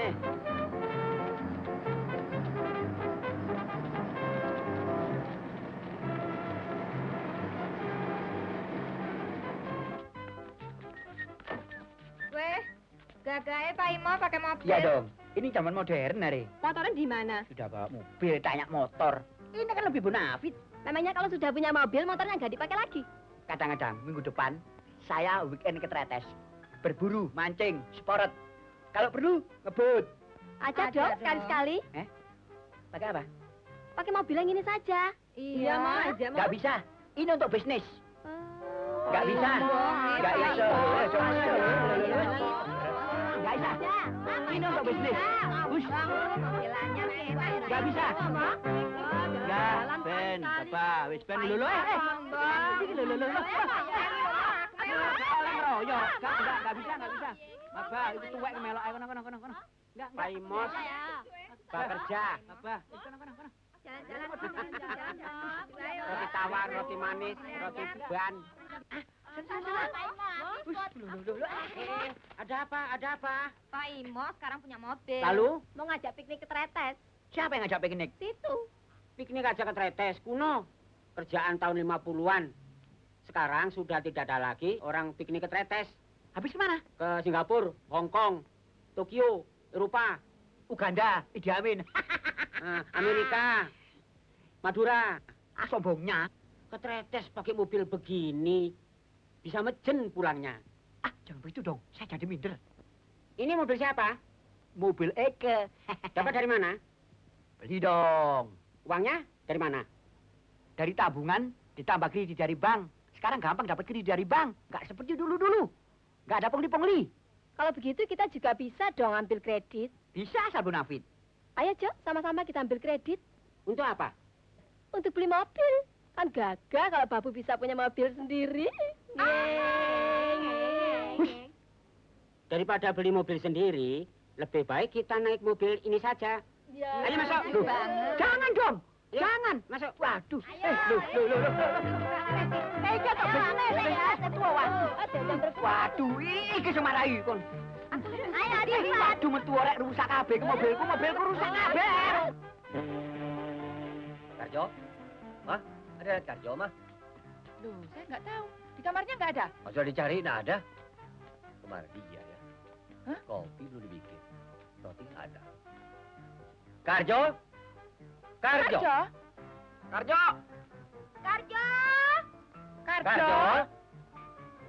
Weh, gagahnya Pak Imo pakai mobil. Iya dong. Ini zaman modern, Nare. Motornya di mana? Sudah bawa mobil, tanya motor. Ini kan lebih bonafit. Memangnya kalau sudah punya mobil, motornya nggak dipakai lagi? Kadang-kadang minggu depan saya weekend ke Tretes. Berburu, mancing, sport. Kalau perlu, ngebut. Aja dong, sekali-sekali. Pakai apa? Pakai mobil yang ini saja. Iya, mau aja, Nggak bisa. Ini untuk bisnis. Nggak bisa. Nggak bisa. Nggak bisa. Ini untuk bisnis. Hush. Nggak bisa. Nggak. Ben, Bapak. Wis ben lulu. Lulu. Royok. Nggak bisa. Bapak, itu tuwek melok. Ayo, kono. Nggak. Pak Imos, Pak kerja. Bapak, kono. Jalan-jalan. Roti tawar, roti manis, roti ban. Ada apa? Pak Imo sekarang punya mobil. Lalu, Mau ngajak piknik ke Tretes. siapa yang ngajak piknik? Situ. Piknik aja ke Tretes, kuno. Kerjaan tahun 50-an. Sekarang sudah tidak ada lagi orang piknik ke Tretes. Habis kemana? Ke Singapura, Hong Kong, Tokyo, Eropa, Uganda, Idi Amin. Amerika, Madura. Sombongnya. Ke Tretes pakai mobil begini. Bisa mejen pulangnya. Jangan begitu dong. Saya jadi minder. Ini mobil siapa? Mobil Eke. Dapat dari mana? Beli dong. Uangnya dari mana? Dari tabungan ditambah kredit dari bank. Sekarang gampang dapat kredit dari bank. Nggak seperti dulu-dulu. Nggak ada pungli-pungli. Kalau begitu kita juga bisa dong ambil kredit. Bisa asal bonafit. Ayo, Jo, sama-sama kita ambil kredit. Untuk apa? Untuk beli mobil. Kan gagah kalau Babu bisa punya mobil sendiri. Daripada beli mobil sendiri, lebih baik kita naik mobil ini saja. Ya. Ayo masuk. Loh, jangan dong. Ya. Jangan. Masuk. Waduh. Loh. Eke tak bener ya. Ketua waduh. Waduh, iki semarai kon. Ayo, Waduh, metu rek rusak kabeh ke mobilku rusak kabeh. Karjo? Mah? Ada Karjo, Mah? Loh, saya nggak tahu. Di kamarnya nggak ada. Masa dicari, nggak ada. Kemarin dia ya. Hah? Kopi belum dibikin. Roti nggak ada. Karjo? Karjo? Karjo? Karjo! Karjo?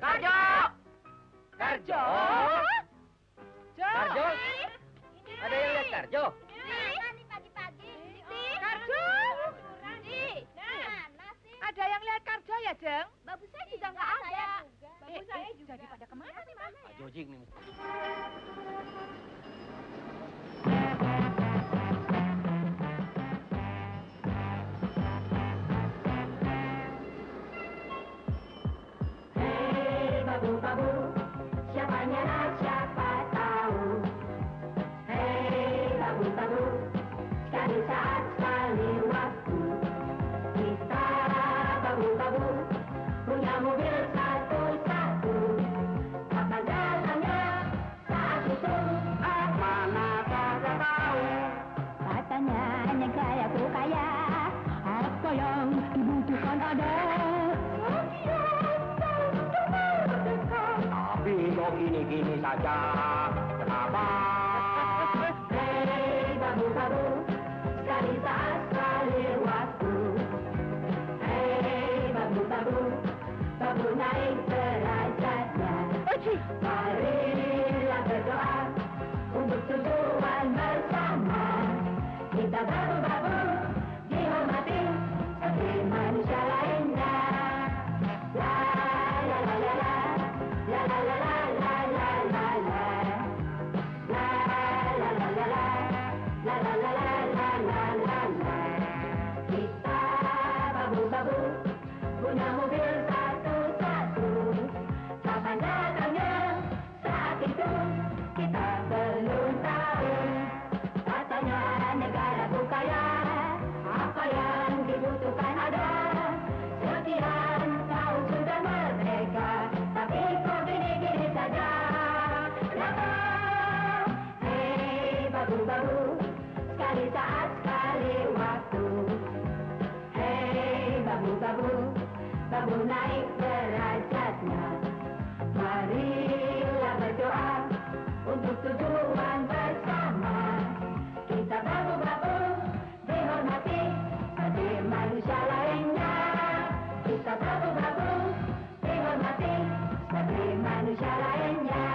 Karjo? Karjo? Karjo? Ada yang lihat Karjo? Ini pagi-pagi. Karjo! Ada yang lihat Karjo ya, Jeng? Babu saya juga nggak ada. Babu saya juga. Jadi pada kemana nih, Mas? Pak Jojing nih. Babu, siapanya siapa tahu. Hei babu, sekali saat sekali waktu. Kita babu, punya mobil satu-satu. Kapan jalannya saat itu? Mana kagak tahu. Katanya hanya kayaku kaya. Apa yang dibutuhkan ada? Tapi kok gini-gini saja. Kenapa? Hei babu, sekali saat sekali waktu. Hei babu naik derajatnya. Marilah berdoa untuk tujuan bersama. Kita babu dihormati seperti manusia lainnya. La la la la la la la la la la la la la. babu naik derajatnya. Marilah berdoa untuk tujuan bersama. Kita babu-babu dihormati seperti manusia lainnya. Kita babu-babu dihormati seperti manusia lainnya.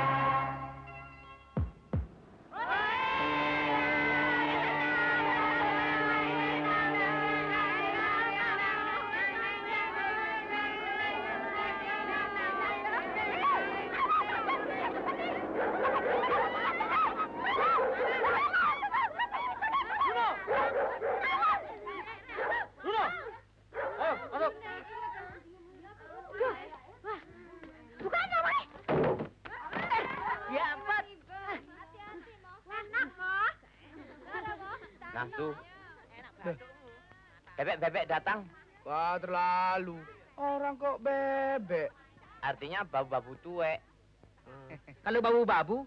Nah tuh. Bebek datang. Wah, terlalu. Orang kok bebek. Artinya babu-babu tuwek. Kalau babu-babu,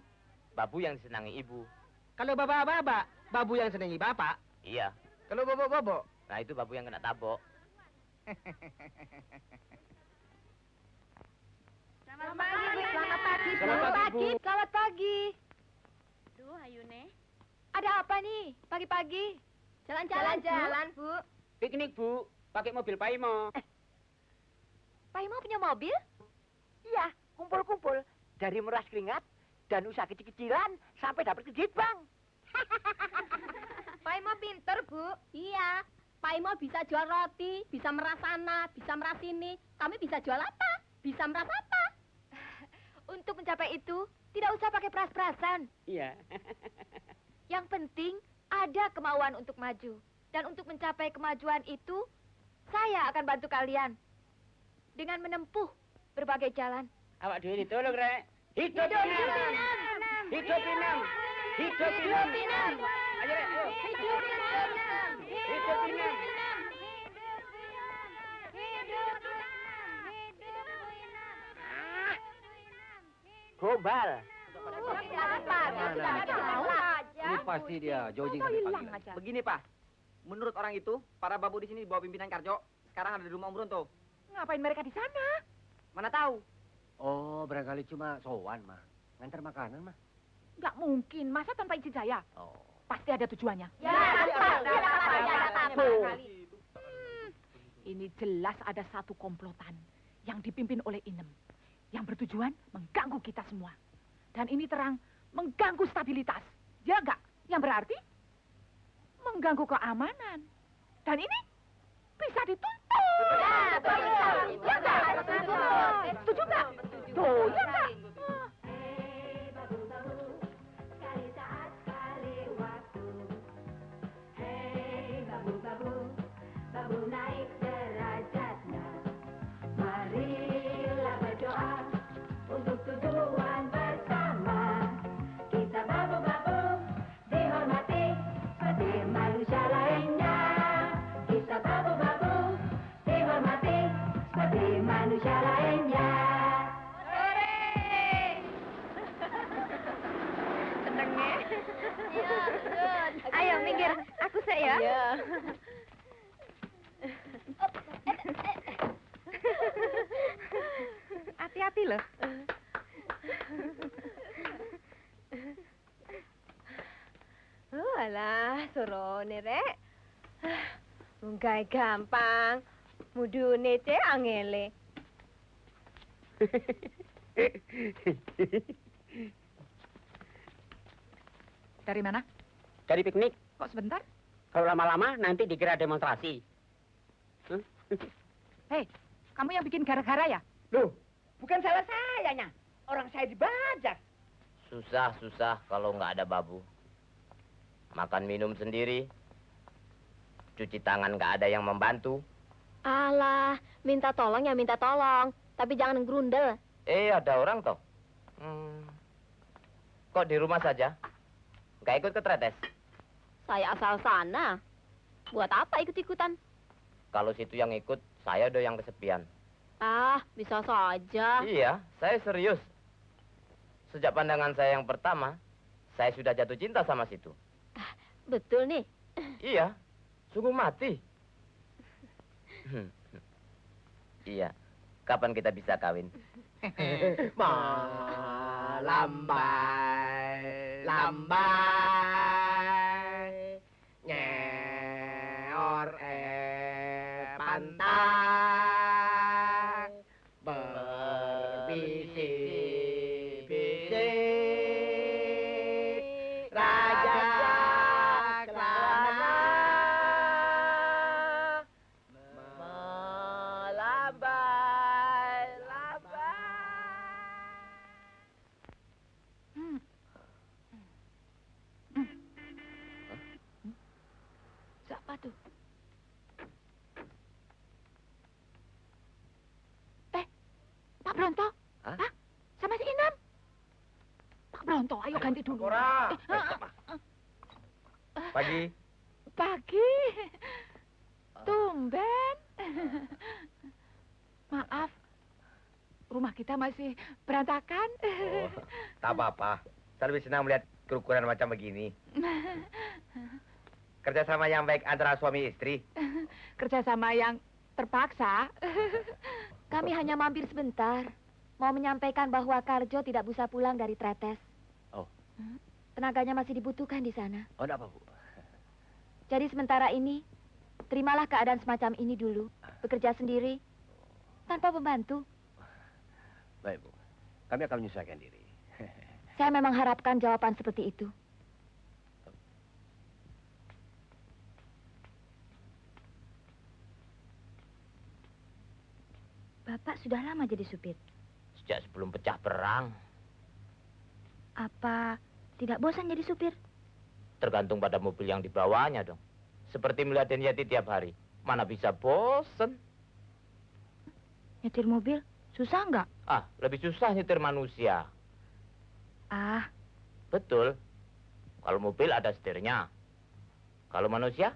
Babu yang disenangi ibu. kalau baba-baba, babu yang senangi bapak. Iya. Kalau bobok-bobok. Nah itu babu yang kena tabok. Selamat pagi. Selamat pagi, Bu. Selamat pagi. Duh, Ayune. Ada apa nih pagi-pagi? Jalan-jalan, Bu. Piknik, Bu. Pakai mobil Paimo. Pak Imo punya mobil? Iya, kumpul-kumpul. Dari meras keringat dan usaha kecil-kecilan sampai dapat kredit bank. Pak Imo pinter, Bu. Iya. Pak Imo bisa jual roti, bisa meras sana, bisa meras sini. Kami bisa jual apa? Bisa meras apa? Untuk mencapai itu, tidak usah pakai peras-perasan. Iya. Yang penting ada kemauan untuk maju. Dan untuk mencapai kemajuan itu, saya akan bantu kalian. Dengan menempuh berbagai jalan. Awak dhewe ditolong, Rek. Hidup Inem! Hidup Inem! Hidup Inem! Ayo, Rek, ayo. Hidup Inem! Gombal. Ini pasti dia, jogging sampai pagi. Begini, Pak. Menurut orang itu, para babu di sini di bawah pimpinan Karjo. Sekarang ada di rumah Om Bronto. Ngapain mereka di sana? Mana tahu? Oh, barangkali cuma sowan, mah. Ngantar makanan, mah. Nggak mungkin. Masa tanpa izin saya? Oh. Pasti ada tujuannya. Ini jelas ada satu komplotan yang dipimpin oleh Inem. Yang bertujuan mengganggu kita semua. Dan ini terang mengganggu stabilitas. Ya enggak? Yang berarti mengganggu keamanan. Dan ini bisa dituntut. Ya, enggak? Setuju enggak? Tuh, ya enggak? Hei babu-babu, sekali saat sekali waktu. Hei babu-babu, babu naik derajatnya. Marilah berdoa untuk tujuan bersama. Kita babu-babu dihormati seperti manusia lainnya. Kita babu-babu dihormati seperti manusia lainnya. Ayo minggir, aku sih ya. Iya. Hati-hati loh. Oh alah, sorone rek. Mungkai gampang, mudune ce angele. Dari mana? Dari piknik. Kok sebentar? Kalau lama-lama nanti dikira demonstrasi. Hei, kamu yang bikin gara-gara ya? Loh, bukan salah sayanya. Orang saya dibajak. Susah kalau nggak ada babu. Makan minum sendiri. Cuci tangan nggak ada yang membantu. Alah, minta tolong ya minta tolong. Tapi jangan gerundel. Ada orang toh. Kok di rumah saja? Nggak ikut ke tretes? Saya asal sana. Buat apa ikut-ikutan? Kalau situ yang ikut, saya udah yang kesepian. Ah, bisa saja. Iya, saya serius. Sejak pandangan saya yang pertama, saya sudah jatuh cinta sama situ. Betul nih. Iya, sungguh mati. Iya, kapan kita bisa kawin? Lambai, lambai, nyeor pantai, berbisik-bisik, raja kelana, melambai, lambai. Siapa tuh? Pak Bronto? Hah? Hah? Sama si Inem? Pak Bronto, ayo ganti dulu. Ora. Pagi. Pagi. Tumben. Maaf, rumah kita masih berantakan. Oh, tak apa-apa. Saya lebih senang melihat kerukunan macam begini. Kerjasama yang baik antara suami istri. Kerjasama yang terpaksa. Kami hanya mampir sebentar. Mau menyampaikan bahwa Karjo tidak bisa pulang dari Tretes. Oh. Tenaganya masih dibutuhkan di sana. Oh, enggak apa, Bu. Jadi sementara ini, terimalah keadaan semacam ini dulu. Bekerja sendiri, tanpa pembantu. Baik, Bu. Kami akan menyesuaikan diri. Saya memang harapkan jawaban seperti itu. Bapak sudah lama jadi supir. Sejak sebelum pecah perang. Apa tidak bosan jadi supir? Tergantung pada mobil yang dibawanya dong. Seperti melihat Yati tiap hari. Mana bisa bosen? Nyetir mobil susah nggak? Ah, lebih susah nyetir manusia. Ah, Betul. Kalau mobil ada setirnya. Kalau manusia,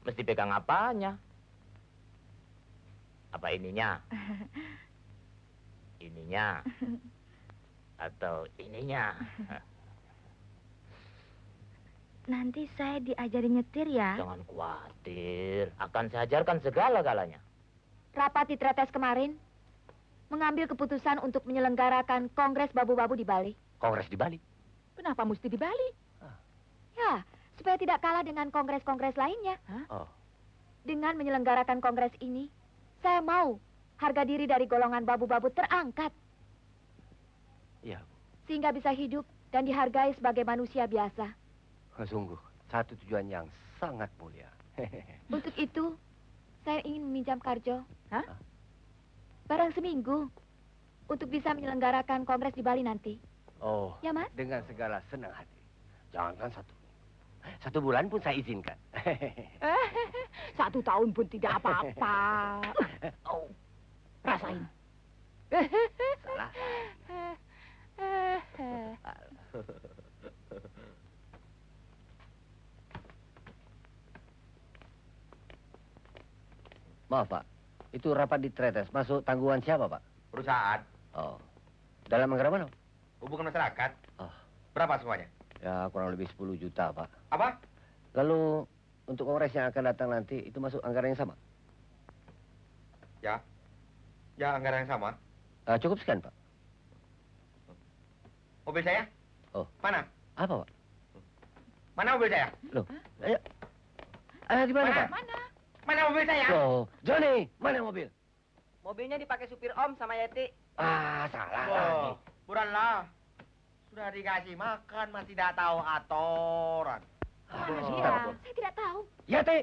mesti pegang apanya? Apa ininya? Ininya? Atau ininya? nanti saya diajarin nyetir ya. Jangan khawatir. Akan saya ajarkan segala-galanya. Rapat di Tretes kemarin mengambil keputusan untuk menyelenggarakan Kongres Babu-Babu di Bali. Kongres di Bali. Kenapa mesti di Bali? Ya, supaya tidak kalah dengan kongres-kongres lainnya. Oh. Dengan menyelenggarakan kongres ini, saya mau harga diri dari golongan babu-babu terangkat. Iya, Sehingga bisa hidup dan dihargai sebagai manusia biasa. Bu. Sungguh, satu tujuan yang sangat mulia. Untuk itu, saya ingin meminjam Karjo. Hah? Barang seminggu. Untuk bisa menyelenggarakan kongres di Bali nanti. Oh, Ya, Mas? dengan segala senang hati. Jangankan 1 bulan pun saya izinkan. 1 tahun pun tidak apa-apa. Oh, rasain. Salah. Maaf, Pak. Itu rapat di Tretes. Masuk tanggungan siapa, Pak? Perusahaan, Oh. Dalam anggaran mana? hubungan masyarakat. Oh. Berapa semuanya? Ya, kurang lebih 10 juta, Pak. Apa? Lalu, untuk kongres yang akan datang nanti, itu masuk anggaran yang sama? Ya. Ya, anggaran yang sama. Cukup sekian, Pak. Mobil saya? Oh. Mana? Apa, Pak? Mana mobil saya? Loh, ayo. Di mana, Pak? Mana? Mana mobil saya? Loh, Johnny, mana mobil? Mobilnya dipakai supir Om sama Yeti. Salah lagi. Oh, buranlah. Sudah dikasih makan, masih tidak tahu aturan. Iya, saya tidak tahu. Yati!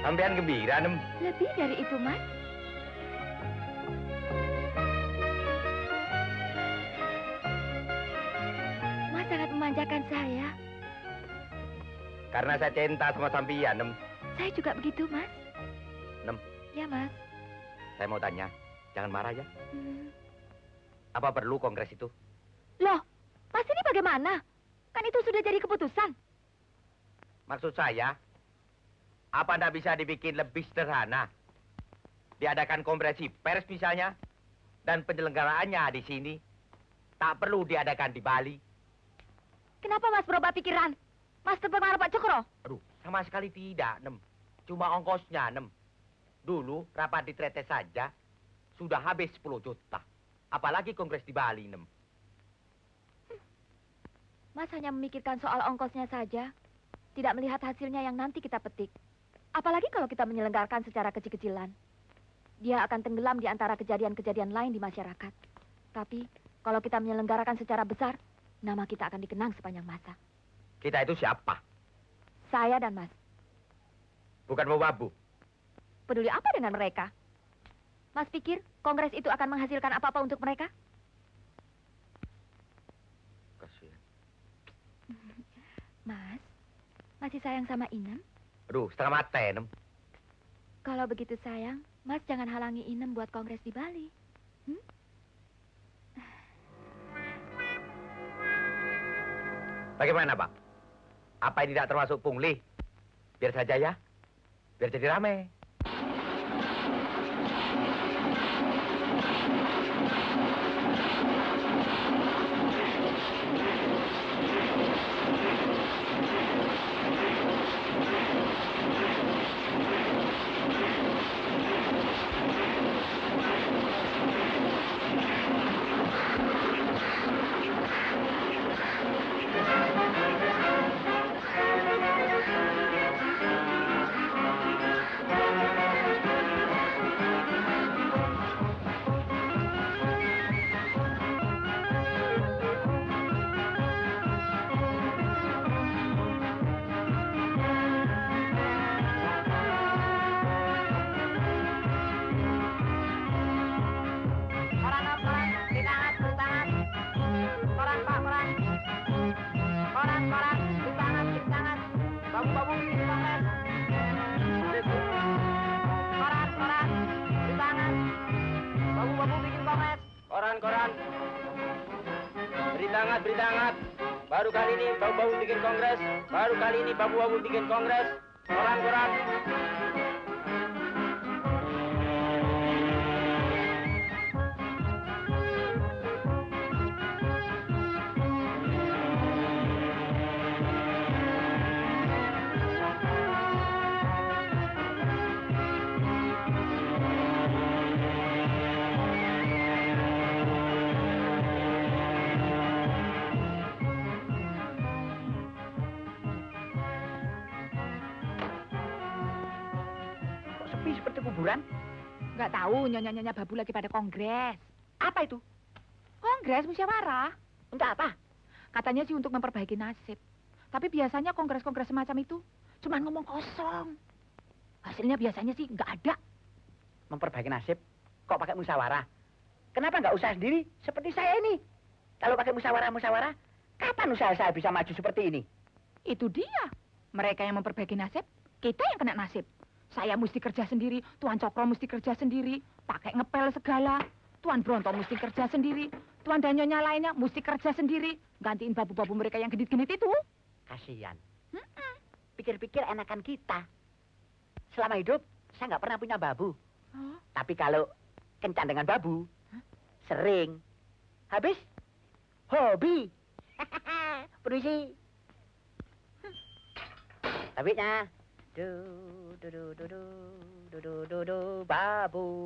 Sampean gembira, Nem. Lebih dari itu, Mas. Mas sangat memanjakan saya. Karena saya cinta sama sampean, Nem. Saya juga begitu, Mas. Nem. Ya, Mas. Saya mau tanya, jangan marah ya. Hmm. Apa perlu kongres itu? Loh, Mas ini bagaimana? Kan itu sudah jadi keputusan. Maksud saya, apa anda bisa dibikin lebih sederhana? Diadakan konferensi pers misalnya, dan penyelenggaraannya di sini. Tak perlu diadakan di Bali. Kenapa Mas berubah pikiran? Mas terpengaruh Pak Cokro? Aduh, sama sekali tidak, Nem. Cuma ongkosnya, Nem. Dulu rapat di Tretes saja sudah habis 10 juta. Apalagi kongres di Bali, Nem. Mas hanya memikirkan soal ongkosnya saja. Tidak melihat hasilnya yang nanti kita petik. Apalagi kalau kita menyelenggarakan secara kecil-kecilan. Dia akan tenggelam di antara kejadian-kejadian lain di masyarakat. Tapi, kalau kita menyelenggarakan secara besar, nama kita akan dikenang sepanjang masa. Kita itu siapa? Saya dan Mas. Bukan mau babu. Peduli apa dengan mereka? Mas pikir kongres itu akan menghasilkan apa-apa untuk mereka? Kasihan. Mas, masih sayang sama Inem? Aduh, setengah mati, Nem. Kalau begitu sayang, Mas jangan halangi Inem buat kongres di Bali. Bagaimana, Pak? Apa ini tidak termasuk pungli? Biar saja ya. Biar jadi rame. Koran. Berita hangat. Baru kali ini babu-babu bikin kongres. Baru kali ini babu-babu bikin kongres. Koran. Seperti kuburan? Nggak tahu, nyonya-nyonya babu lagi pada kongres. Apa itu? Kongres musyawarah. Untuk apa? Katanya sih untuk memperbaiki nasib. Tapi biasanya kongres-kongres semacam itu cuma ngomong kosong. Hasilnya biasanya sih nggak ada. Memperbaiki nasib? Kok pakai musyawarah? Kenapa nggak usaha sendiri seperti saya ini? Kalau pakai musyawarah, kapan usaha saya bisa maju seperti ini? Itu dia. Mereka yang memperbaiki nasib, kita yang kena nasib. Saya mesti kerja sendiri, Tuan Cokro mesti kerja sendiri, pakai ngepel segala. Tuan Bronto mesti kerja sendiri, Tuan dan Nyonya lainnya mesti kerja sendiri. Gantiin babu-babu mereka yang genit-genit itu. Kasihan. Pikir-pikir enakan kita. Selama hidup, saya nggak pernah punya babu. Oh. Tapi kalau kencan dengan babu, sering. Habis, hobi. Permisi. Tabiknya. Babu.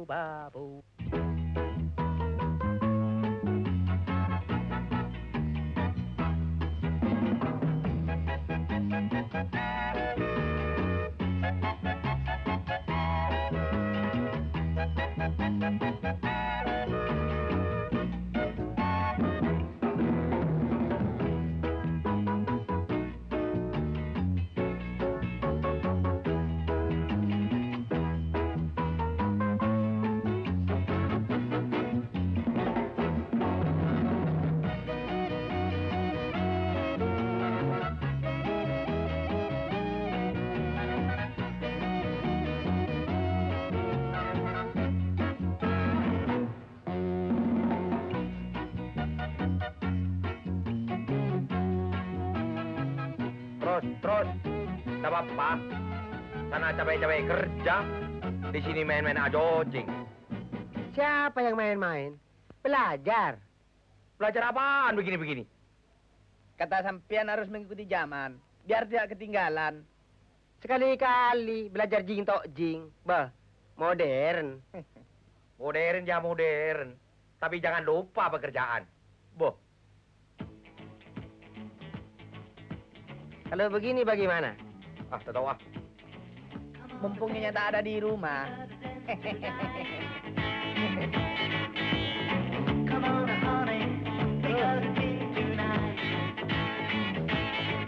terus. Tak apa-apa. Sana capek-capek kerja. Di sini main-main ajojing. Siapa yang main-main? Belajar. Belajar apaan begini-begini? Kata sampean harus mengikuti zaman, biar tidak ketinggalan. Sekali-kali belajar jing tok jing. Bah, modern. Modern ya modern. Tapi jangan lupa pekerjaan. Boh. Kalau begini bagaimana? Ah, tak tahu ah. Mumpung Nyonya tak ada di rumah.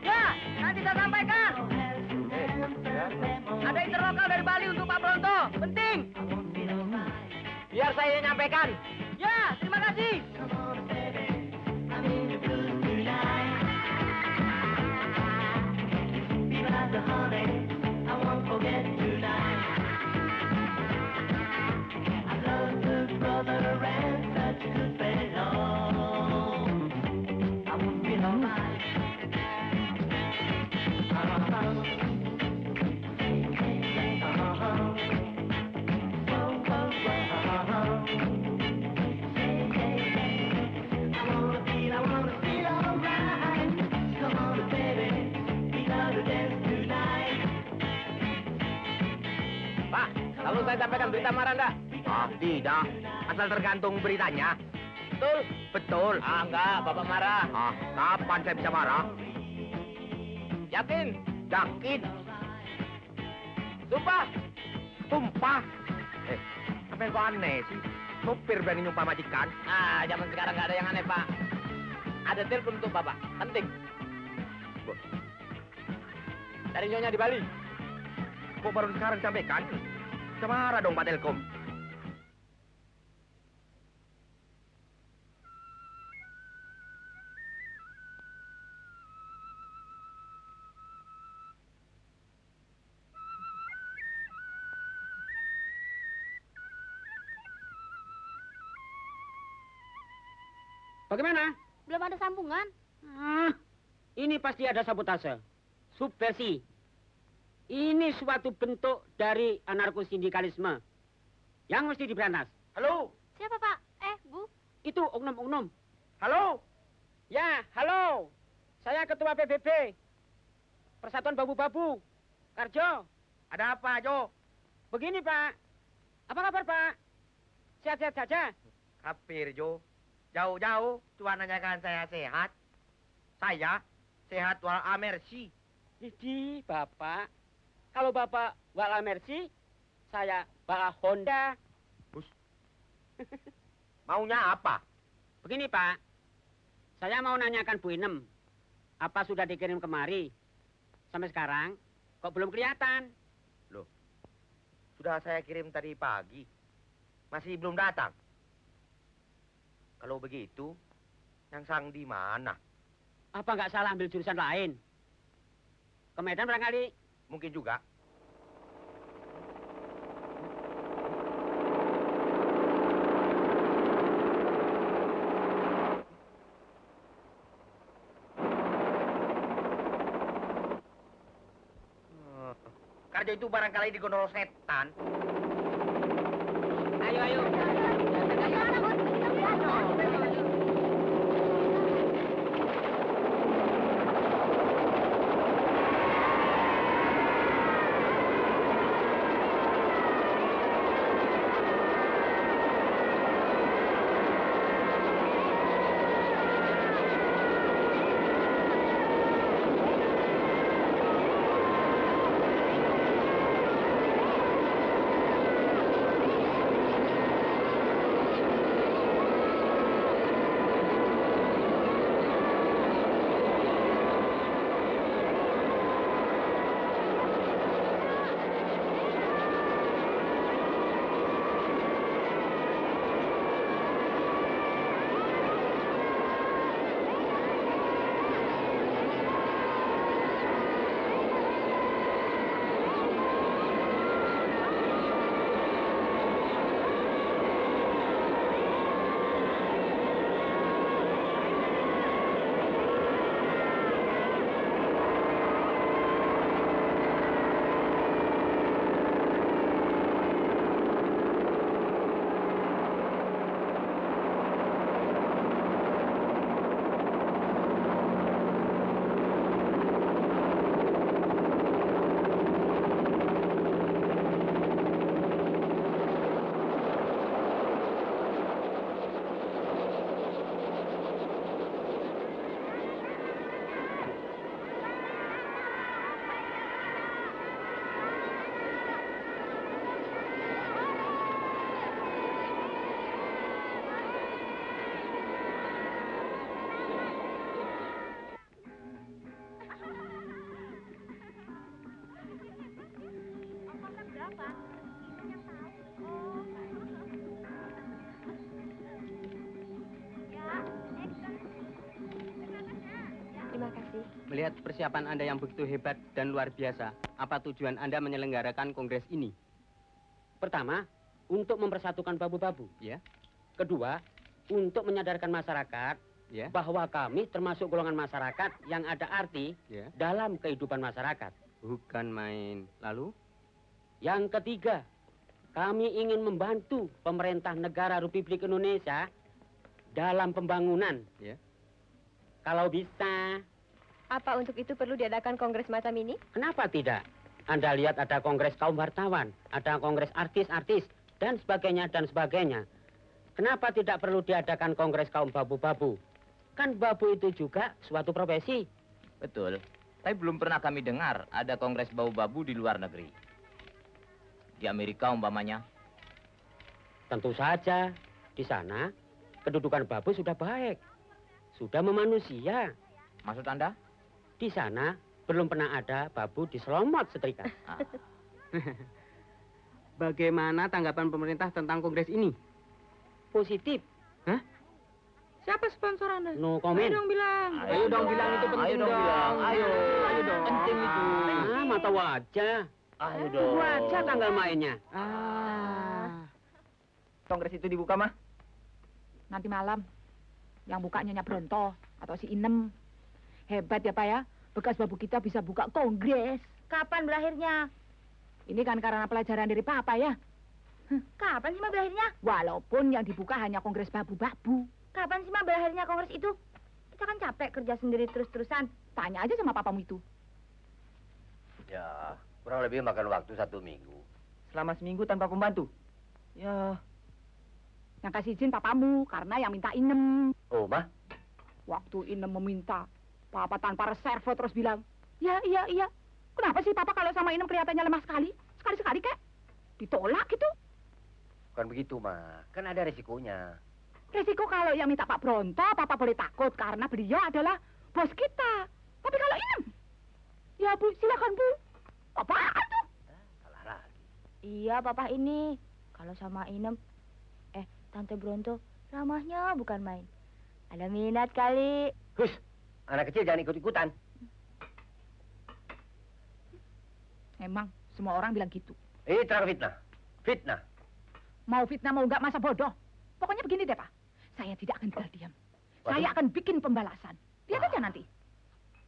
Ya, nanti saya sampaikan. Ada interlokal dari Bali untuk Pak Bronto. Penting. Biar saya nyampaikan. Ya, terima kasih. Pak, lalu saya sampaikan berita marah enggak? Ah, tidak. Asal tergantung beritanya. Betul? Betul. Ah, enggak, Bapak marah. Ah, kapan saya bisa marah? Yakin? Yakin. Sumpah? Tumpah. Apa yang kok aneh sih? Sopir berani nyumpah majikan? Ah, zaman sekarang nggak ada yang aneh, Pak. Ada telepon untuk Bapak, penting. Boh, Dari Nyonya di Bali. kok baru sekarang sampaikan? Saya marah dong Pak Telkom. Bagaimana? Belum ada sambungan. Ini pasti ada sabotase. Subversi. Ini suatu bentuk dari anarkosindikalisme yang mesti diberantas. Halo? Siapa, Pak? Bu. Itu oknum-oknum. Halo? Ya, halo. Saya Ketua PBB. Persatuan Babu-Babu. Karjo. Ada apa, Jo? Begini, Pak. Apa kabar, Pak? Sehat-sehat saja? Kapir, Jo. Jauh-jauh, cuma nanyakan saya sehat. Saya sehat wal mercy. Jadi, Bapak. Kalau Bapak wala Mercy, saya wala Honda. Maunya apa? Begini, Pak. Saya mau nanyakan Bu Inem. Apa sudah dikirim kemari? Sampai sekarang, kok belum kelihatan? Loh, sudah saya kirim tadi pagi. Masih belum datang. Kalau begitu, yang sang di mana? Apa nggak salah ambil jurusan lain? Ke Medan barangkali. Mungkin juga. Karjo itu barangkali digondol setan. Ayo, ayo. kasih. Melihat persiapan Anda yang begitu hebat dan luar biasa, apa tujuan Anda menyelenggarakan kongres ini? Pertama, untuk mempersatukan babu-babu. Ya. Kedua, untuk menyadarkan masyarakat bahwa kami termasuk golongan masyarakat yang ada arti dalam kehidupan masyarakat. Bukan main. Lalu? Yang ketiga, kami ingin membantu pemerintah negara Republik Indonesia dalam pembangunan. Kalau bisa. Apa untuk itu perlu diadakan kongres macam ini? Kenapa tidak? Anda lihat ada kongres kaum wartawan, ada kongres artis-artis, dan sebagainya, dan sebagainya. Kenapa tidak perlu diadakan kongres kaum babu-babu? Kan babu itu juga suatu profesi. Betul. Tapi belum pernah kami dengar ada kongres babu-babu di luar negeri. Di Amerika umpamanya. Tentu saja. Di sana, kedudukan babu sudah baik. Sudah memanusia. Maksud Anda? Di sana, belum pernah ada babu diselomot setrika. Bagaimana tanggapan pemerintah tentang kongres ini? Positif. Hah? Siapa sponsor Anda? No comment. Ayo dong bilang. Ayo dong bilang itu penting. Ayo dong bilang. Ayo dong. Penting itu. Ah, mata wajah. Ayo dong. Wajah tanggal mainnya. Kongres itu dibuka, Mah? Nanti malam. Yang buka Nyonya Bronto atau si Inem. Hebat ya, Pak ya. Bekas babu kita bisa buka kongres. Kapan berakhirnya? Ini kan karena pelajaran dari Papa ya. Kapan sih Ma berakhirnya? Walaupun yang dibuka hanya kongres babu-babu. Kapan sih Ma berakhirnya kongres itu? Kita kan capek kerja sendiri terus-terusan. Tanya aja sama papamu itu. Ya, kurang lebih makan waktu 1 minggu. Selama seminggu tanpa pembantu. Ya, Yang kasih izin papamu karena yang minta Inem. Oh, Mah? Waktu Inem meminta, Papa tanpa reserve terus bilang, iya. Kenapa sih Papa kalau sama Inem kelihatannya lemah sekali? Sekali-sekali kek? Ditolak gitu. Bukan begitu, Mah. Kan ada resikonya. Resiko kalau yang minta Pak Bronto, Papa boleh takut karena beliau adalah bos kita. Tapi kalau Inem, ya Bu, silakan Bu. Apaan tuh? Salah lagi. Iya, Papa ini. Kalau sama Inem, Tante Bronto, ramahnya bukan main. Ada minat kali. Hus, anak kecil jangan ikut-ikutan. Emang semua orang bilang gitu. Ini terang fitnah. Fitnah. Mau fitnah mau nggak masa bodoh. Pokoknya begini deh Pak. Saya tidak akan tinggal diam. Waduh. Saya akan bikin pembalasan. Lihat aja nanti.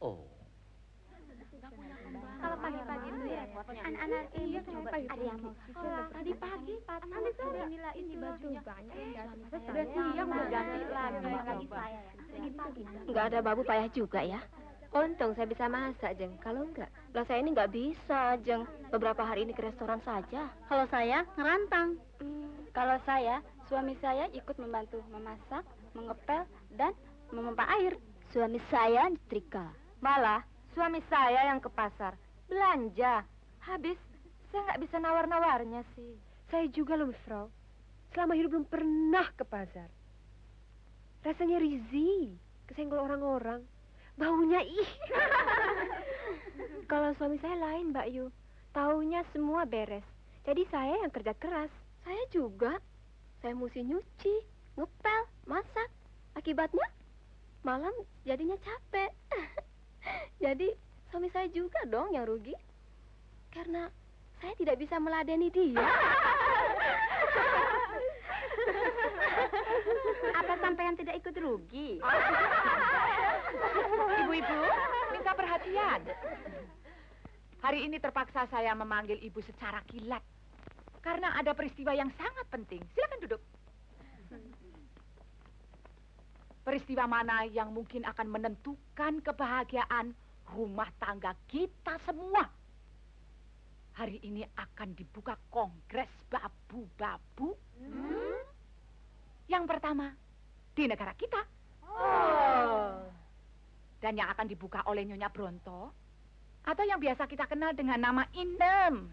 Oh. Kalau pagi-pagi itu ya, anak-anak ini coba ada yang mau tadi pagi, nanti sore inilah ini bajunya banyak. Udah siang udah ganti lagi pagi. Nggak ada babu payah juga ya. Untung saya bisa masak, Jeng. Kalau enggak, lah saya ini nggak bisa, Jeng. Beberapa hari ini ke restoran saja. Kalau saya ngerantang. Kalau saya, suami saya ikut membantu memasak, mengepel, dan memompa air. Suami saya nyetrika. Malah, suami saya yang ke pasar. Belanja. Habis, saya nggak bisa nawar-nawarnya sih. Saya juga loh, Frau. Selama hidup belum pernah ke pasar. Rasanya risih. Kesenggol orang-orang. Baunya ih. Kalau suami saya lain, Mbak Yu. Taunya semua beres. Jadi saya yang kerja keras. Saya juga. Saya mesti nyuci, ngepel, masak. Akibatnya, malam jadinya capek. Jadi, suami saya juga dong yang rugi. Karena saya tidak bisa meladeni dia. Apa sampean tidak ikut rugi? Ibu-ibu, minta perhatian. Hari ini terpaksa saya memanggil ibu secara kilat. Karena ada peristiwa yang sangat penting. Silakan duduk. Peristiwa mana yang mungkin akan menentukan kebahagiaan rumah tangga kita semua. Hari ini akan dibuka kongres babu-babu. Yang pertama, di negara kita. Dan yang akan dibuka oleh Nyonya Bronto. Atau yang biasa kita kenal dengan nama Inem.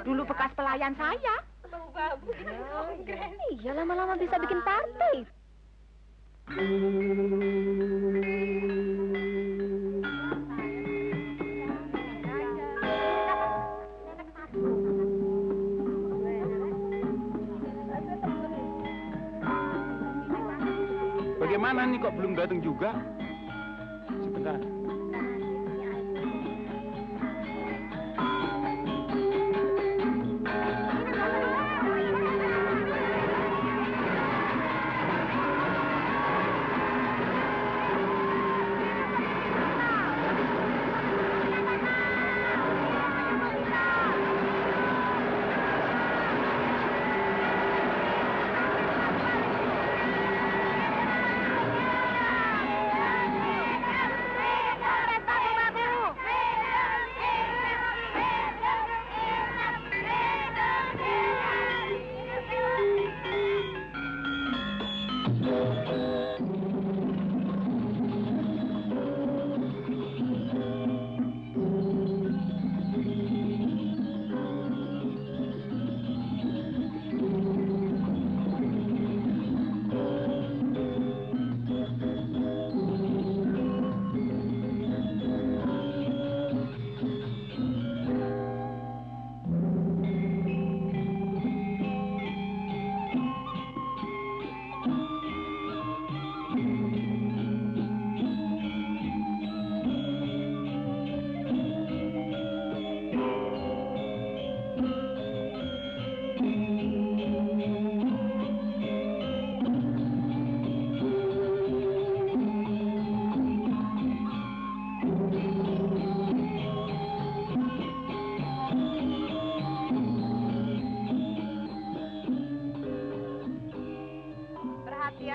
Dulu bekas pelayan saya. Iya, lama-lama bisa bikin party. Bagaimana nih kok belum datang juga? Sebentar.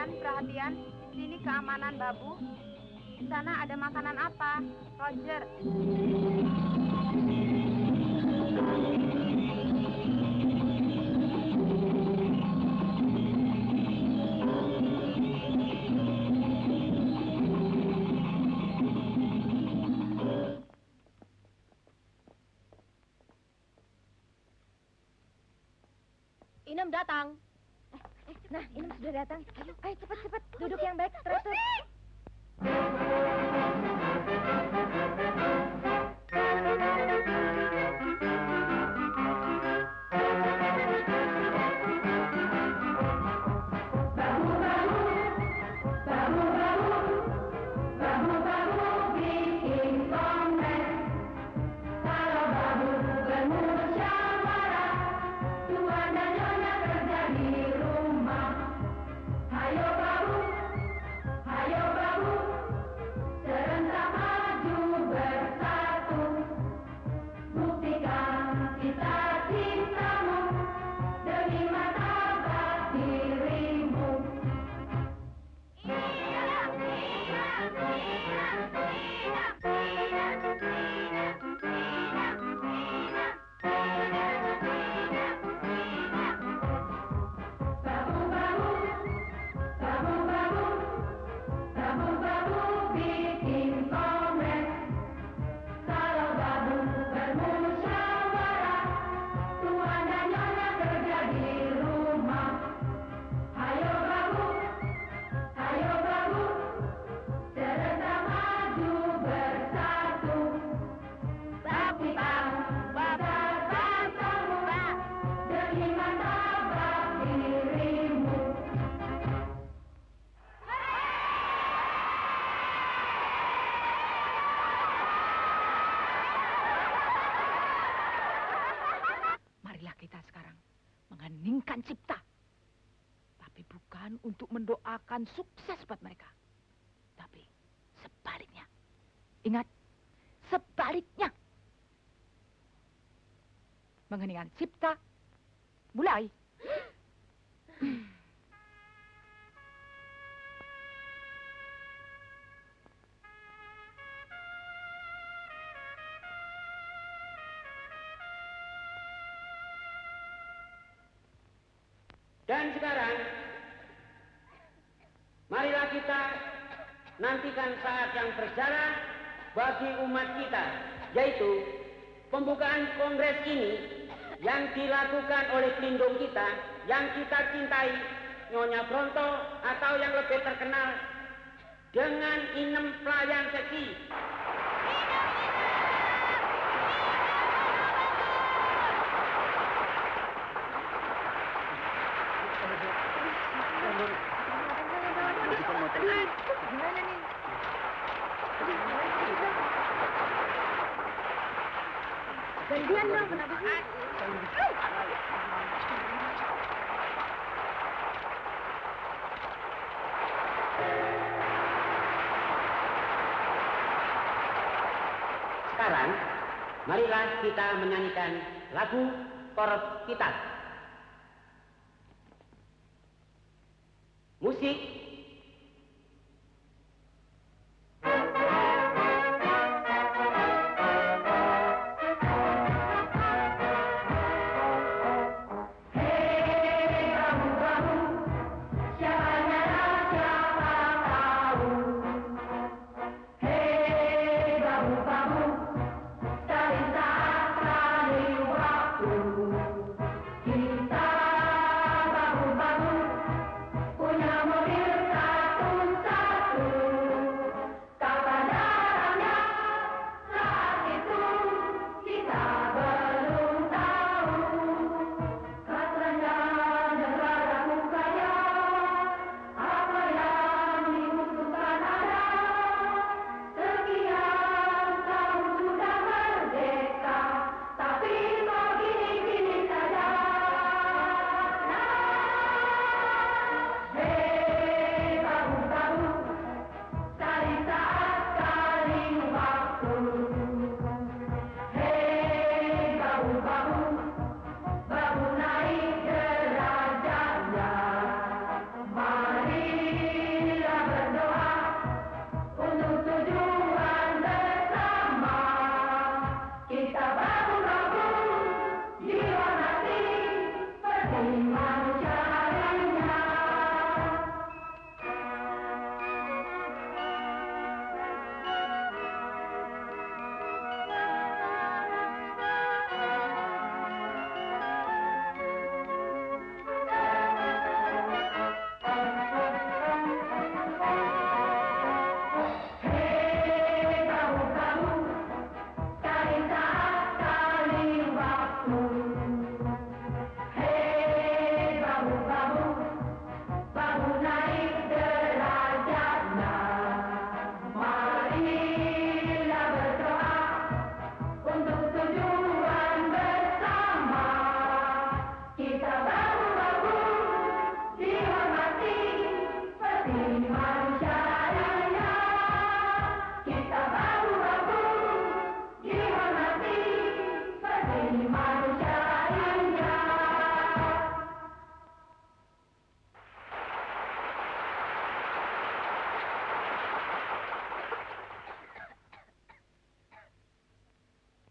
Perhatian, sini keamanan Babu. Di sana ada makanan apa? Roger. Inem datang. Nah, ini sudah datang. Ayo cepat-cepat, duduk yang baik, teratur. mengheningkan cipta. Tapi bukan untuk mendoakan sukses buat mereka. Tapi sebaliknya. Ingat, sebaliknya. Mengheningkan cipta, mulai. Dan sekarang, marilah kita nantikan saat yang bersejarah bagi umat kita, yaitu pembukaan kongres ini yang dilakukan oleh pelindung kita, yang kita cintai, Nyonya Bronto, atau yang lebih terkenal dengan Inem Pelayan Seksi. Gimana nih? Gantian dong, kenapa sih? Sekarang, marilah kita menyanyikan lagu Korot Kita. Musik.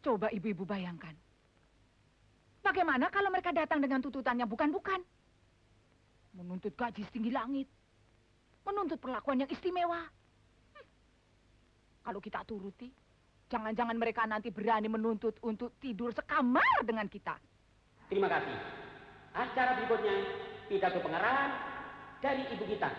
Coba ibu-ibu bayangkan. Bagaimana kalau mereka datang dengan tuntutannya bukan-bukan? Menuntut gaji setinggi langit. Menuntut perlakuan yang istimewa. Kalau kita turuti, jangan-jangan mereka nanti berani menuntut untuk tidur sekamar dengan kita. Terima kasih. Acara berikutnya, pidato pengarahan dari ibu kita.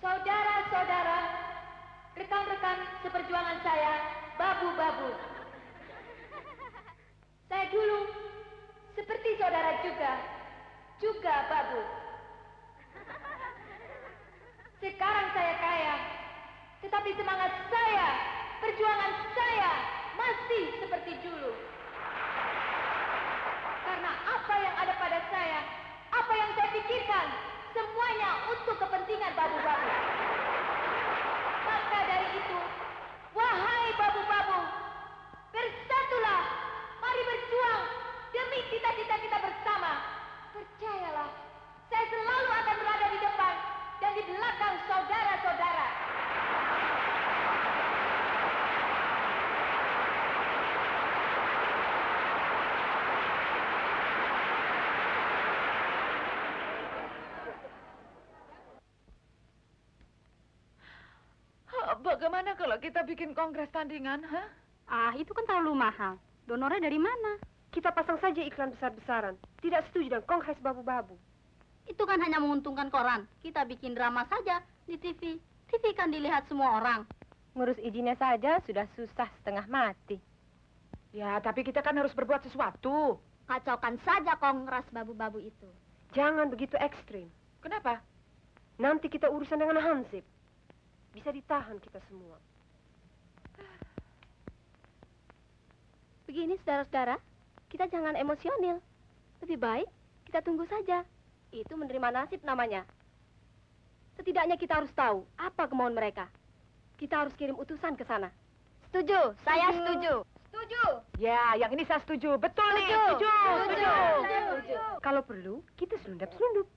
Saudara-saudara, rekan-rekan seperjuangan saya, babu-babu. Saya dulu seperti saudara juga babu. Sekarang saya kaya, tetapi semangat saya, perjuangan saya masih seperti dulu. Karena apa yang ada pada saya, apa yang saya pikirkan, semuanya untuk kepentingan babu-babu. Maka dari itu, wahai babu-babu, bersatulah, mari berjuang demi cita-cita kita bersama. Percayalah, saya selalu akan berada di depan dan di belakang saudara-saudara. Bagaimana kalau kita bikin kongres tandingan, ha? Ah, itu kan terlalu mahal. Donornya dari mana? Kita pasang saja iklan besar-besaran? Tidak setuju dengan kongres babu-babu. Itu kan hanya menguntungkan koran. Kita bikin drama saja di TV. TV kan dilihat semua orang. Ngurus izinnya saja sudah susah setengah mati. Ya, tapi kita kan harus berbuat sesuatu. Kacaukan saja kongres babu-babu itu. Jangan begitu ekstrim. Kenapa? Nanti kita urusan dengan Hansip. Bisa ditahan kita semua. Begini, saudara-saudara, kita jangan emosional. Lebih baik kita tunggu saja. Itu menerima nasib namanya. Setidaknya kita harus tahu apa kemauan mereka. Kita harus kirim utusan ke sana. Setuju, saya setuju. Setuju. Ya, yang ini saya setuju. Betul nih, setuju. Setuju. Kalau perlu, kita selundap-selundup.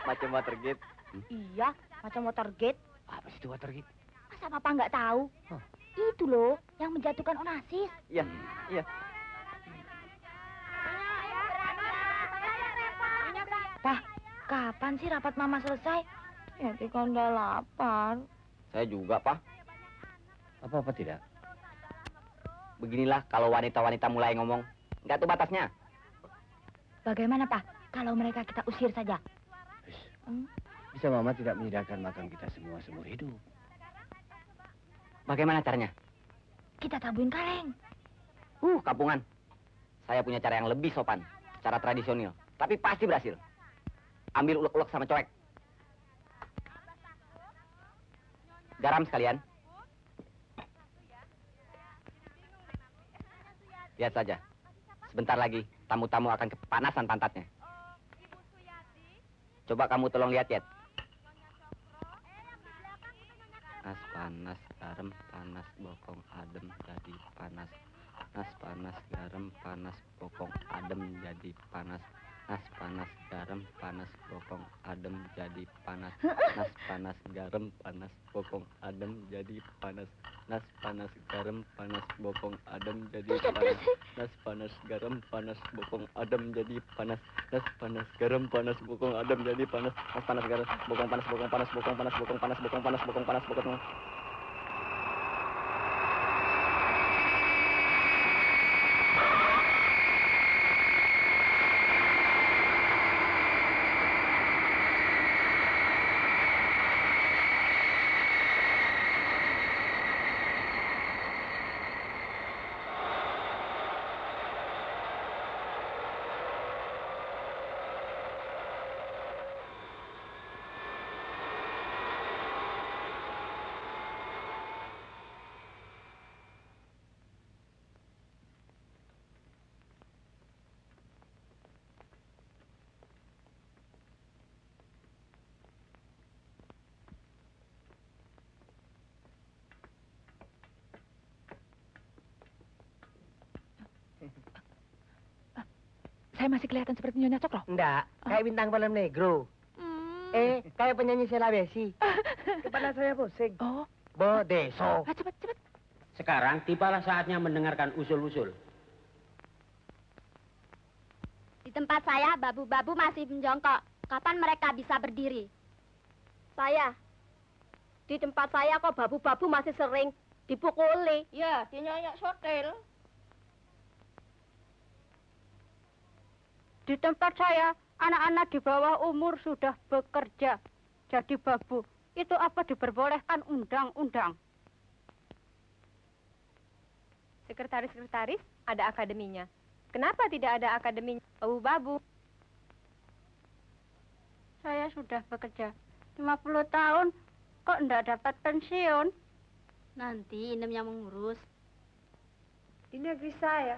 Macam Watergate. Iya, macam Watergate. Apa sih itu Watergate? Masa Papa nggak tahu? Itu loh, yang menjatuhkan Onassis. Iya, iya. Pak, kapan sih rapat Mama selesai? Ya, kan udah lapar. Saya juga, Pak. Apa-apa tidak? Beginilah kalau wanita-wanita mulai ngomong. Nggak tuh batasnya. Bagaimana, Pak? Kalau mereka kita usir saja? Bisa Mama tidak menyediakan makan kita semua seumur hidup. Bagaimana caranya? Kita tabuhin kaleng. Kampungan. Saya punya cara yang lebih sopan. Cara tradisional. Tapi pasti berhasil. Ambil ulek-ulek sama coek. Garam sekalian. Lihat saja. Sebentar lagi, tamu-tamu akan kepanasan pantatnya. Coba kamu tolong lihat, Yet. Panas, garam, panas, bokong, adem, jadi panas. Panas, garam, panas, bokong, adem, jadi panas. Panas, garam, panas, bokong, adem, jadi panas. Panas, garam, panas, bokong, adem, jadi panas. Panas, garam, panas, bokong, adem, jadi panas. Panas, garam, panas, bokong, adem, jadi panas. Panas, garam, panas, bokong, adem, jadi panas. Panas, garam, bokong, panas, bokong, panas, bokong, panas, bokong, panas, bokong, panas, bokong, panas, bokong. Saya masih kelihatan seperti Nyonya Cokro? Enggak, kayak bintang film negro. Kayak penyanyi Sulawesi. Kepala saya pusing. Oh. Bodeso. Cepat. Sekarang tibalah saatnya mendengarkan usul-usul. Di tempat saya, babu-babu masih menjongkok. Kapan mereka bisa berdiri? Saya. Di tempat saya kok babu-babu masih sering dipukuli. Ya, dinyonya sotel. Di tempat saya, anak-anak di bawah umur sudah bekerja jadi babu. Itu apa diperbolehkan undang-undang? Sekretaris-sekretaris ada akademinya. Kenapa tidak ada akademi babu-babu? Saya sudah bekerja 50 tahun, kok enggak dapat pensiun? Nanti Inem yang mengurus. Di negeri saya,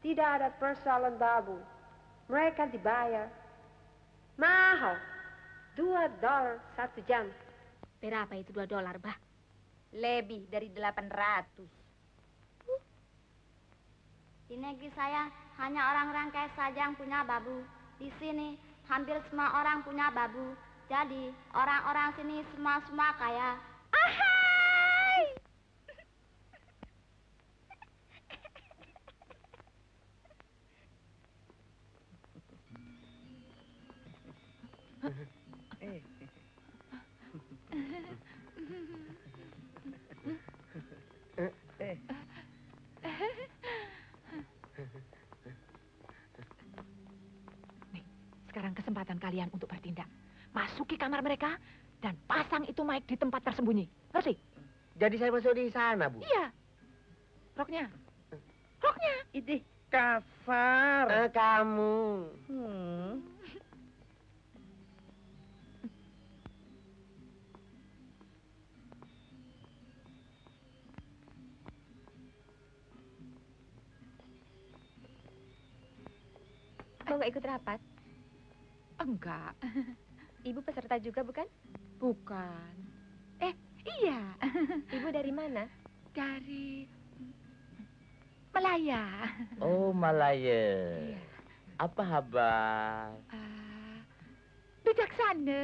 tidak ada persoalan babu. Mereka dibayar mahal, $2 1 jam. Berapa itu $2, Bah? Lebih dari 800. Di negeri saya hanya orang-orang kaya saja yang punya babu. Di sini hampir semua orang punya babu. Jadi orang-orang sini semua kaya. Ahai! sekarang kesempatan kalian untuk bertindak. Masuki kamar mereka dan pasang itu mic di tempat tersembunyi. Ngerti? Jadi saya masuk di sana, Bu? Iya. Roknya. Roknya. Ini kasar. Kamu. Mau nggak ikut rapat? Enggak. Ibu peserta juga, bukan? Bukan. Iya. Ibu dari mana? Dari Malaya. Oh, Malaya. Iya. Apa kabar? Bijaksana.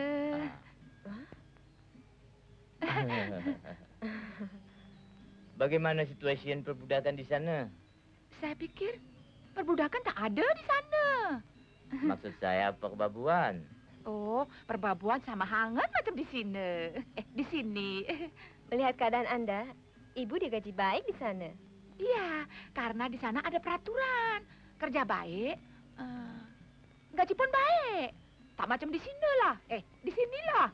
Bagaimana situasi perbudakan di sana? Saya pikir perbudakan tak ada di sana. Maksud saya perbabuan. Oh, perbabuan sama hangat macam di sini. Di sini. Melihat keadaan Anda, Ibu digaji baik di sana. Iya, karena di sana ada peraturan. Kerja baik, gaji pun baik. Tak macam di sini lah. Di sinilah.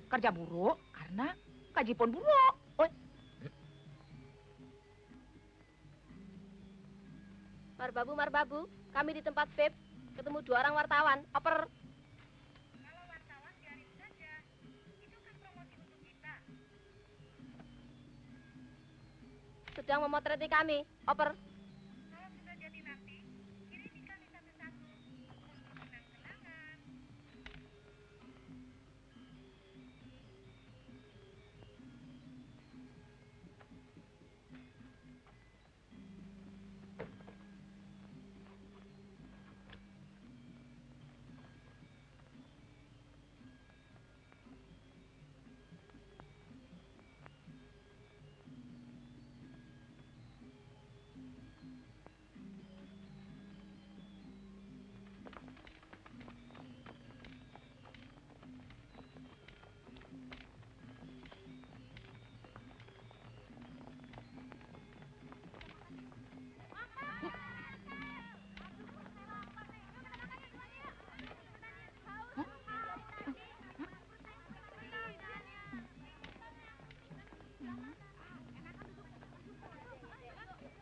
Kerja buruk karena gaji pun buruk. Marbabu, Marbabu, kami di tempat vape ketemu 2 orang wartawan. Oper. Kalau wartawan biarin saja. Itu kan promosi untuk kita. Sedang memotreti kami. Oper. Kalau sudah jadi nanti, kirimi kami satu-satu untuk kenang-kenangan.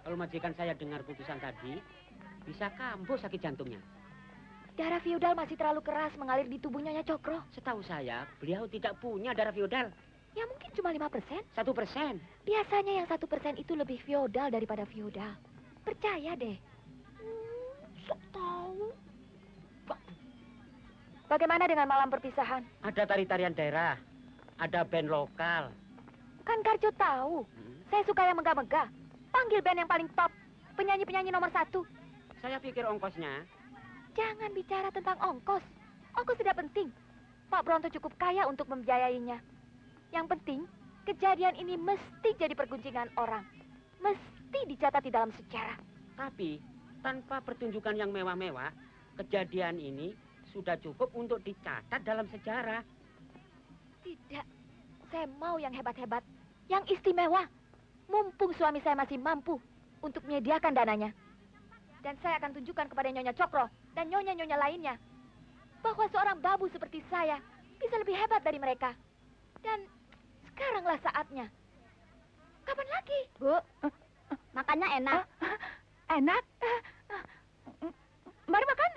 Kalau majikan saya dengar putusan tadi, bisa kambuh sakit jantungnya. Darah feodal masih terlalu keras mengalir di tubuh Nyonya Cokro. Setahu saya, beliau tidak punya darah feodal. Ya mungkin cuma 5%. 1%. Biasanya yang 1% itu lebih feodal daripada feodal. Percaya deh. Sok tahu. Bagaimana dengan malam perpisahan? Ada tari-tarian daerah, ada band lokal. Kan Karjo tahu. Saya suka yang megah-megah. Panggil band yang paling top. Penyanyi-penyanyi nomor 1. Saya pikir ongkosnya. Jangan bicara tentang ongkos. Ongkos tidak penting. Pak Bronto cukup kaya untuk membiayainya. Yang penting, kejadian ini mesti jadi pergunjingan orang. Mesti dicatat di dalam sejarah. Tapi, tanpa pertunjukan yang mewah-mewah, kejadian ini sudah cukup untuk dicatat dalam sejarah. Tidak. Saya mau yang hebat-hebat. Yang istimewa. Mumpung suami saya masih mampu untuk menyediakan dananya. Dan saya akan tunjukkan kepada Nyonya Cokro dan nyonya-nyonya lainnya bahwa seorang babu seperti saya bisa lebih hebat dari mereka. Dan sekaranglah saatnya. Kapan lagi? Bu, makannya enak. Enak? Mari makan.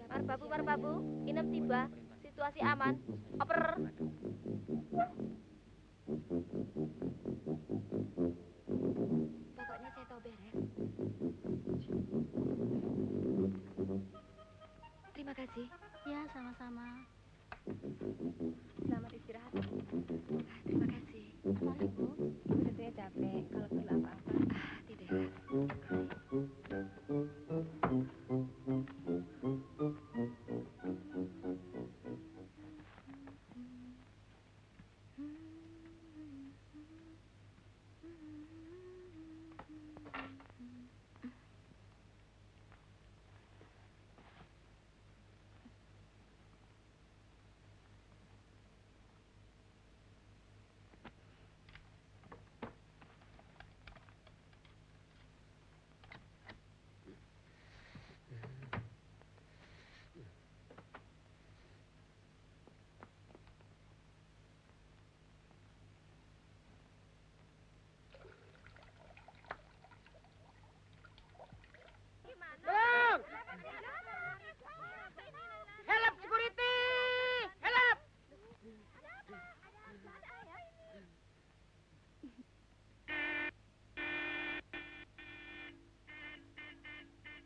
Marbabu, Marbabu, Inem tiba. Situasi aman. Oper. Pokoknya saya tahu beres. Terima kasih. Ya, sama-sama. Selamat istirahat. Terima kasih. Mari, Bu. Ibu tentunya capek. Kalau perlu apa-apa. Tidak.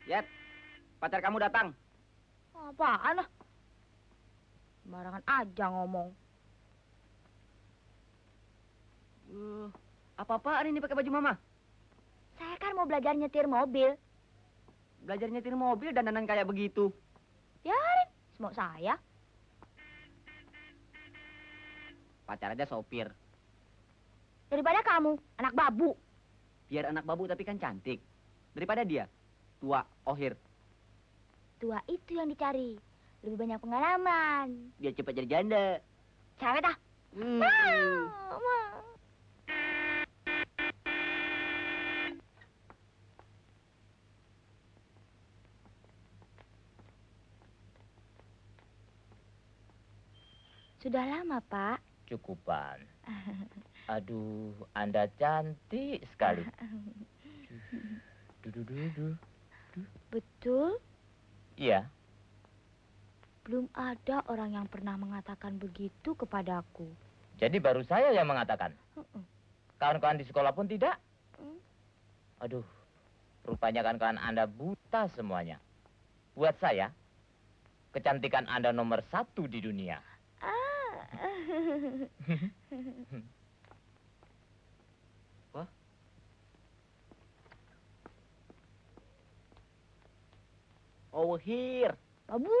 Yat, pacar kamu datang. Apaan ah? Sembarangan aja ngomong. Apa-apaan ini pakai baju mama? Saya kan mau belajar nyetir mobil. Belajar nyetir mobil dan dandan kayak begitu. Biarin, semua saya. Pacar aja sopir. Daripada kamu, anak babu. Biar anak babu tapi kan cantik. Daripada dia, tua, ohir. Tua itu yang dicari. Lebih banyak pengalaman. Dia cepat jadi janda. Cewek dah. Mau. Sudah lama, Pak. Cukupan. Aduh, Anda cantik sekali. Betul? Iya. Belum ada orang yang pernah mengatakan begitu kepadaku. Jadi baru saya yang mengatakan. Kawan-kawan di sekolah pun tidak. Aduh, rupanya kawan-kawan Anda buta semuanya. Buat saya, kecantikan Anda nomor 1 di dunia. Wah. Oh, here. Babu.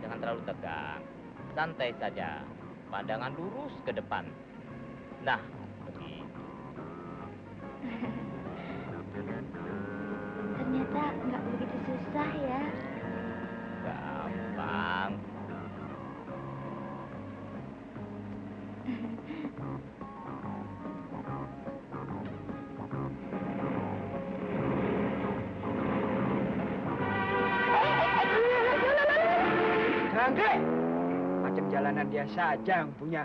Jangan terlalu tegang. Santai saja. Pandangan lurus ke depan. Nah, begitu. Ternyata nggak begitu susah ya. Gampang. Jangkrik! Macam jalanan biasa aja yang punya.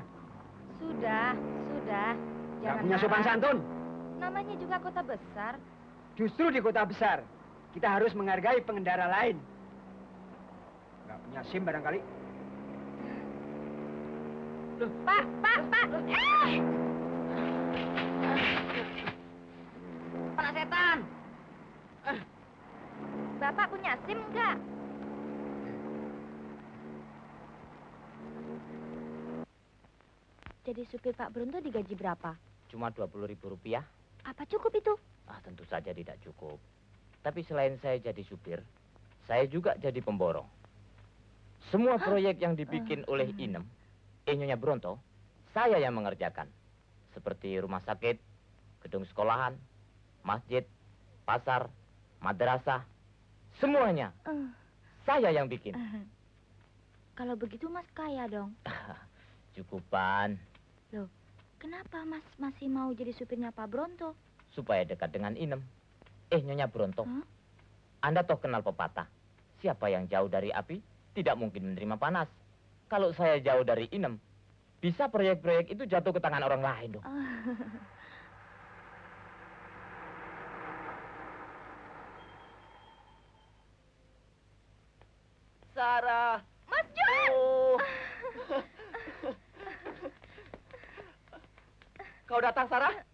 Sudah. Nggak punya sopan santun. Namanya juga kota besar. Justru di kota besar, kita harus menghargai pengendara lain. Nggak punya SIM barangkali. Loh, Pak. Kena setan. Bapak punya SIM enggak? Jadi supir Pak Bronto digaji berapa? Cuma Rp20.000. Apa cukup itu? Tentu saja tidak cukup. Tapi selain saya jadi supir, saya juga jadi pemborong. Semua proyek yang dibikin oleh Inem, Nyonya Bronto, saya yang mengerjakan. Seperti rumah sakit, gedung sekolahan, masjid, pasar, madrasah, semuanya. Saya yang bikin. Kalau begitu Mas kaya dong. Cukupan. Loh, kenapa Mas masih mau jadi supirnya Pak Bronto? Supaya dekat dengan Inem. Nyonya Bronto, Anda toh kenal pepatah. Siapa yang jauh dari api, tidak mungkin menerima panas. Kalau saya jauh dari Inem, bisa proyek-proyek itu jatuh ke tangan orang lain dong. Sarah. Mas John! Oh. Kau datang, Sarah?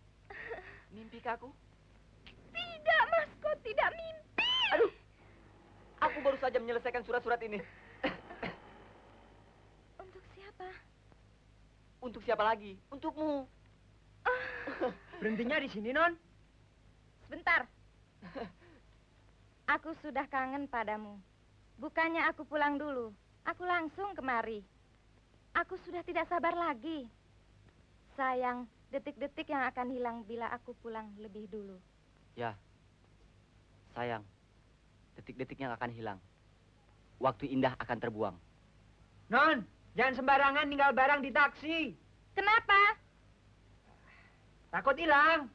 Mimpi aku? Tidak, Mas, kok tidak mimpi. Aduh, aku baru saja menyelesaikan surat-surat ini. Untuk siapa? Untuk siapa lagi? Untukmu. Berhentinya di sini, Non. Sebentar. Aku sudah kangen padamu. Bukannya aku pulang dulu. Aku langsung kemari. Aku sudah tidak sabar lagi. Sayang, detik-detik yang akan hilang bila aku pulang lebih dulu. Ya, sayang. Detik-detiknya akan hilang. Waktu indah akan terbuang. Non, jangan sembarangan tinggal barang di taksi. Kenapa? Takut hilang.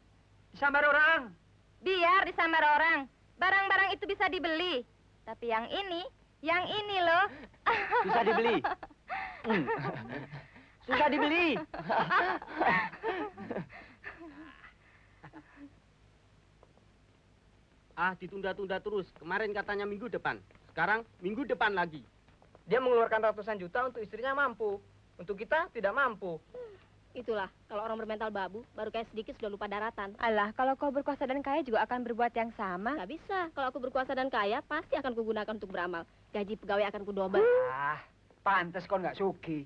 Disambar orang. Biar disambar orang. Barang-barang itu bisa dibeli. Tapi yang ini loh. Susah dibeli. Susah dibeli. Ditunda-tunda terus. Kemarin katanya minggu depan. Sekarang minggu depan lagi. Dia mengeluarkan ratusan juta untuk istrinya mampu. Untuk kita tidak mampu. Itulah, kalau orang bermental babu, baru kayak sedikit sudah lupa daratan. Alah, kalau kau berkuasa dan kaya juga akan berbuat yang sama. Nggak bisa. Kalau aku berkuasa dan kaya, pasti akan kugunakan untuk beramal. Gaji pegawai akan kudobel. Ah, pantes kau nggak suki.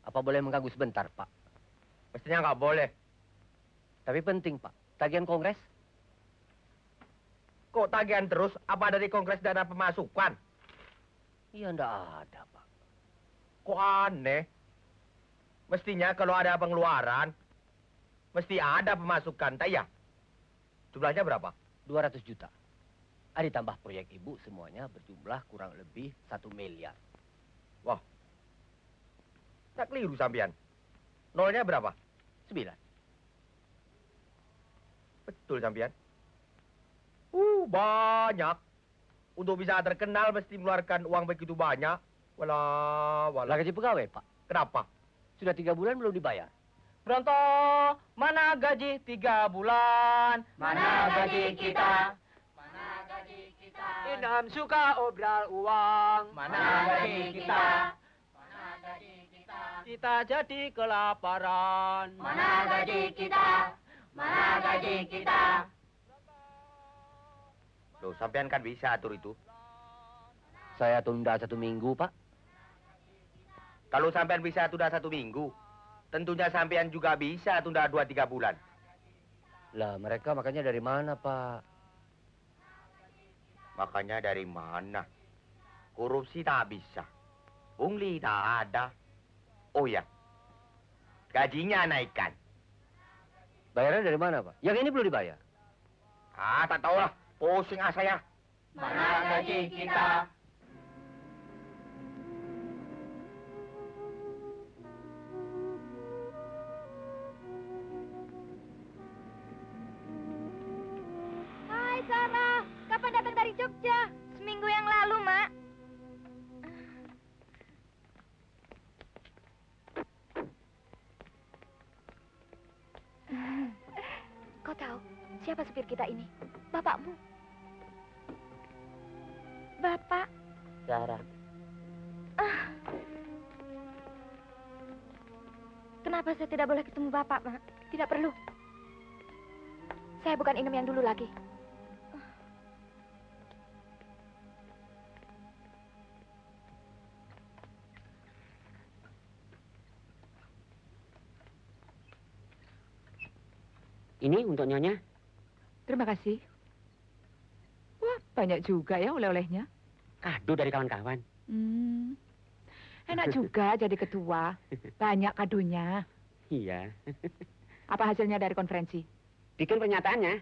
Apa boleh mengganggu sebentar, Pak? Mestinya nggak boleh. Tapi penting, Pak. Tagihan kongres. Kok tagihan terus? Apa dari kongres dana pemasukan? Iya, ndak ada, Pak. Kok aneh? Mestinya kalau ada pengeluaran, mesti ada pemasukan, tak ya? Jumlahnya berapa? 200 juta. Ada ditambah proyek ibu semuanya berjumlah kurang lebih 1 miliar. Wah, tak keliru sampean. Nolnya berapa? 9. Betul sampean. Banyak. Untuk bisa terkenal mesti mengeluarkan uang begitu banyak. Walah. Gaji pegawai, Pak. Kenapa? Sudah 3 bulan belum dibayar. Bronto, mana gaji 3 bulan? Mana gaji kita? Inem suka obral uang. Mana gaji kita? Kita jadi kelaparan. Mana gaji kita? Mana gaji kita? Loh, sampean kan bisa atur itu. Saya tunda 1 minggu, Pak. Kalau sampean bisa tunda 1 minggu, tentunya sampean juga bisa tunda 2-3 bulan. Lah, mereka makanya dari mana, Pak? Makanya dari mana? Korupsi tak bisa. Pungli tak ada. Oh ya, gajinya naikkan. Bayarnya dari mana, Pak? Yang ini belum dibayar. Ah, tak tahu lah. Pusing saya. Mana gaji kita? Hai, Sarah. Kapan datang dari Jogja? Seminggu yang lalu, Mak. Kau tahu siapa supir kita ini? Bapakmu. Bapak. Sarah. Kenapa saya tidak boleh ketemu Bapak, Mak? Tidak perlu. Saya bukan Inem yang dulu lagi. Ini untuk Nyonya. Terima kasih. Wah, banyak juga ya oleh-olehnya. Kado dari kawan-kawan. Enak juga jadi ketua. Banyak kadonya. Iya. Apa hasilnya dari konferensi? Bikin pernyataannya.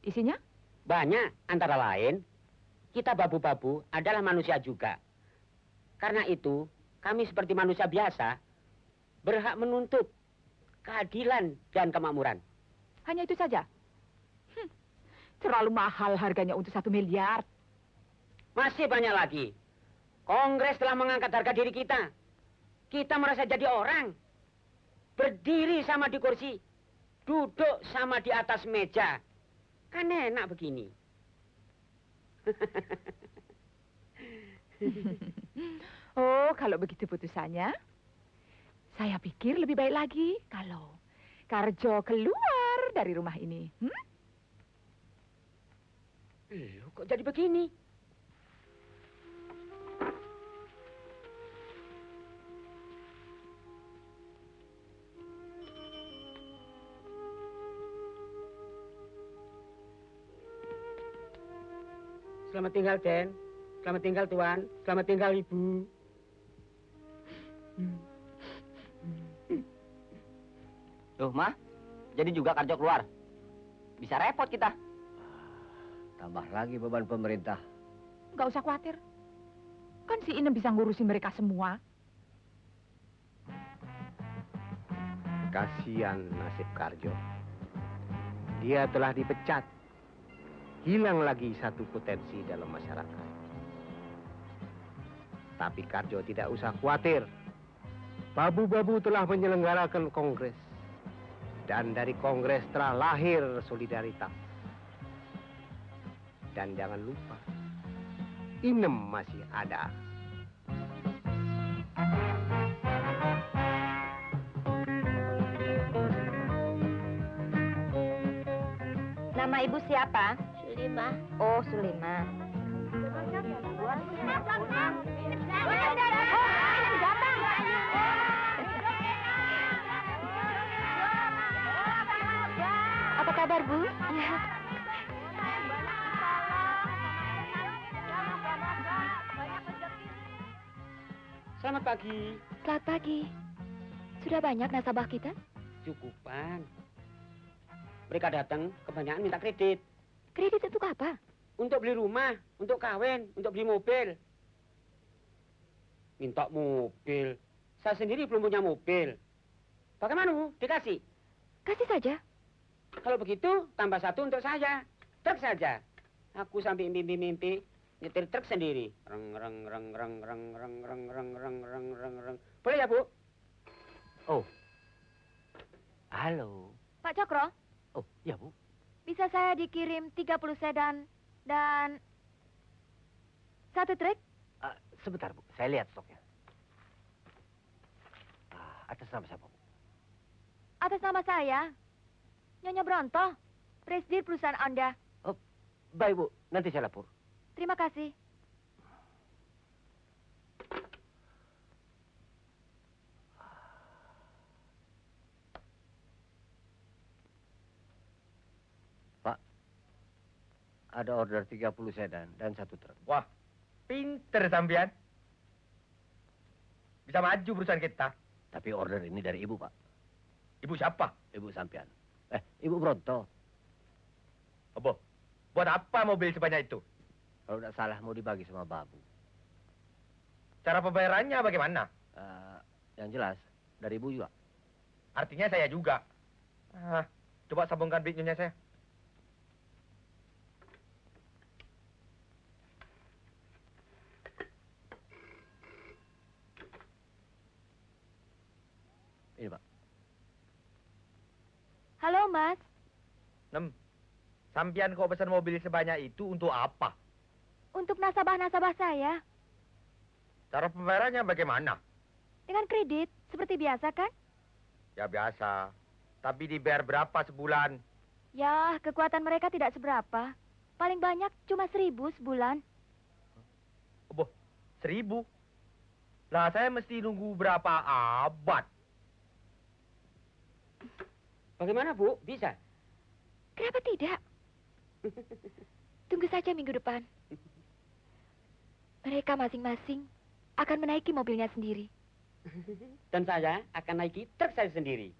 Isinya? Banyak. Antara lain, kita babu-babu adalah manusia juga. Karena itu, kami seperti manusia biasa, berhak menuntut keadilan dan kemakmuran. Hanya itu saja? Terlalu mahal harganya untuk 1 miliar. Masih banyak lagi. Kongres telah mengangkat harga diri kita. Kita merasa jadi orang. Berdiri sama di kursi. Duduk sama di atas meja. Kan enak begini. Oh, kalau begitu putusannya, saya pikir lebih baik lagi kalau Karjo keluar dari rumah ini. Kok jadi begini? Selamat tinggal, Den. Selamat tinggal, Tuan. Selamat tinggal, Ibu. Loh, Ma, jadi juga Karjo keluar. Bisa repot kita. Tambah lagi beban pemerintah. Nggak usah khawatir. Kan si Inem bisa ngurusin mereka semua. Kasihan nasib Karjo. Dia telah dipecat. Hilang lagi satu potensi dalam masyarakat. Tapi Karjo tidak usah khawatir. Babu-babu telah menyelenggarakan kongres. Dan dari kongres telah lahir solidaritas. Dan jangan lupa, Inem masih ada. Nama ibu siapa? Sulimah. Oh, Sulimah. Apa kabar, Bu? Ya. Selamat pagi. Selamat pagi. Sudah banyak nasabah kita? Cukupan. Mereka datang kebanyakan minta kredit. Kredit untuk apa? Untuk beli rumah, untuk kawin, untuk beli mobil. Minta mobil. Saya sendiri belum punya mobil. Bagaimana, Bu? Dikasih? Kasih saja. Kalau begitu, tambah satu untuk saya. Truk saja. Aku sampai mimpi-mimpi nyetir truk sendiri. Reng reng reng reng reng reng reng reng reng reng reng reng. Boleh ya, Bu? Oh. Halo. Pak Cokro, Oh, ya, Bu. bisa saya dikirim 30 sedan dan 1 truk? Sebentar, Bu. Saya lihat stoknya. Atas nama siapa, Bu? Atas nama saya, Nyonya Bronto, Presiden perusahaan Anda. Baik, Bu. Nanti saya lapor. Terima kasih. Pak, ada order 30 sedan dan 1 truk. Wah, pinter sampean. Bisa maju perusahaan kita. Tapi order ini dari Ibu, Pak. Ibu siapa? Ibu sampean. Ibu Bronto. Apa? Buat apa mobil sebanyak itu? Kalau tidak salah mau dibagi sama Babu. Cara pembayarannya bagaimana? Yang jelas, dari Ibu juga. Artinya saya juga. Coba sambungkan bitnya saya. Ini, Pak. Halo, Mas. Sampian kok pesan mobil sebanyak itu untuk apa? Untuk nasabah-nasabah saya. Cara pembayarannya bagaimana? Dengan kredit, seperti biasa kan? Ya biasa. Tapi dibayar berapa sebulan? Ya, kekuatan mereka tidak seberapa. Paling banyak cuma 1.000 sebulan. 1.000? Lah saya mesti nunggu berapa abad? Bagaimana, Bu? Bisa? Kenapa tidak? Tunggu saja minggu depan. Mereka masing-masing akan menaiki mobilnya sendiri. Dan saya akan naiki truk saya sendiri.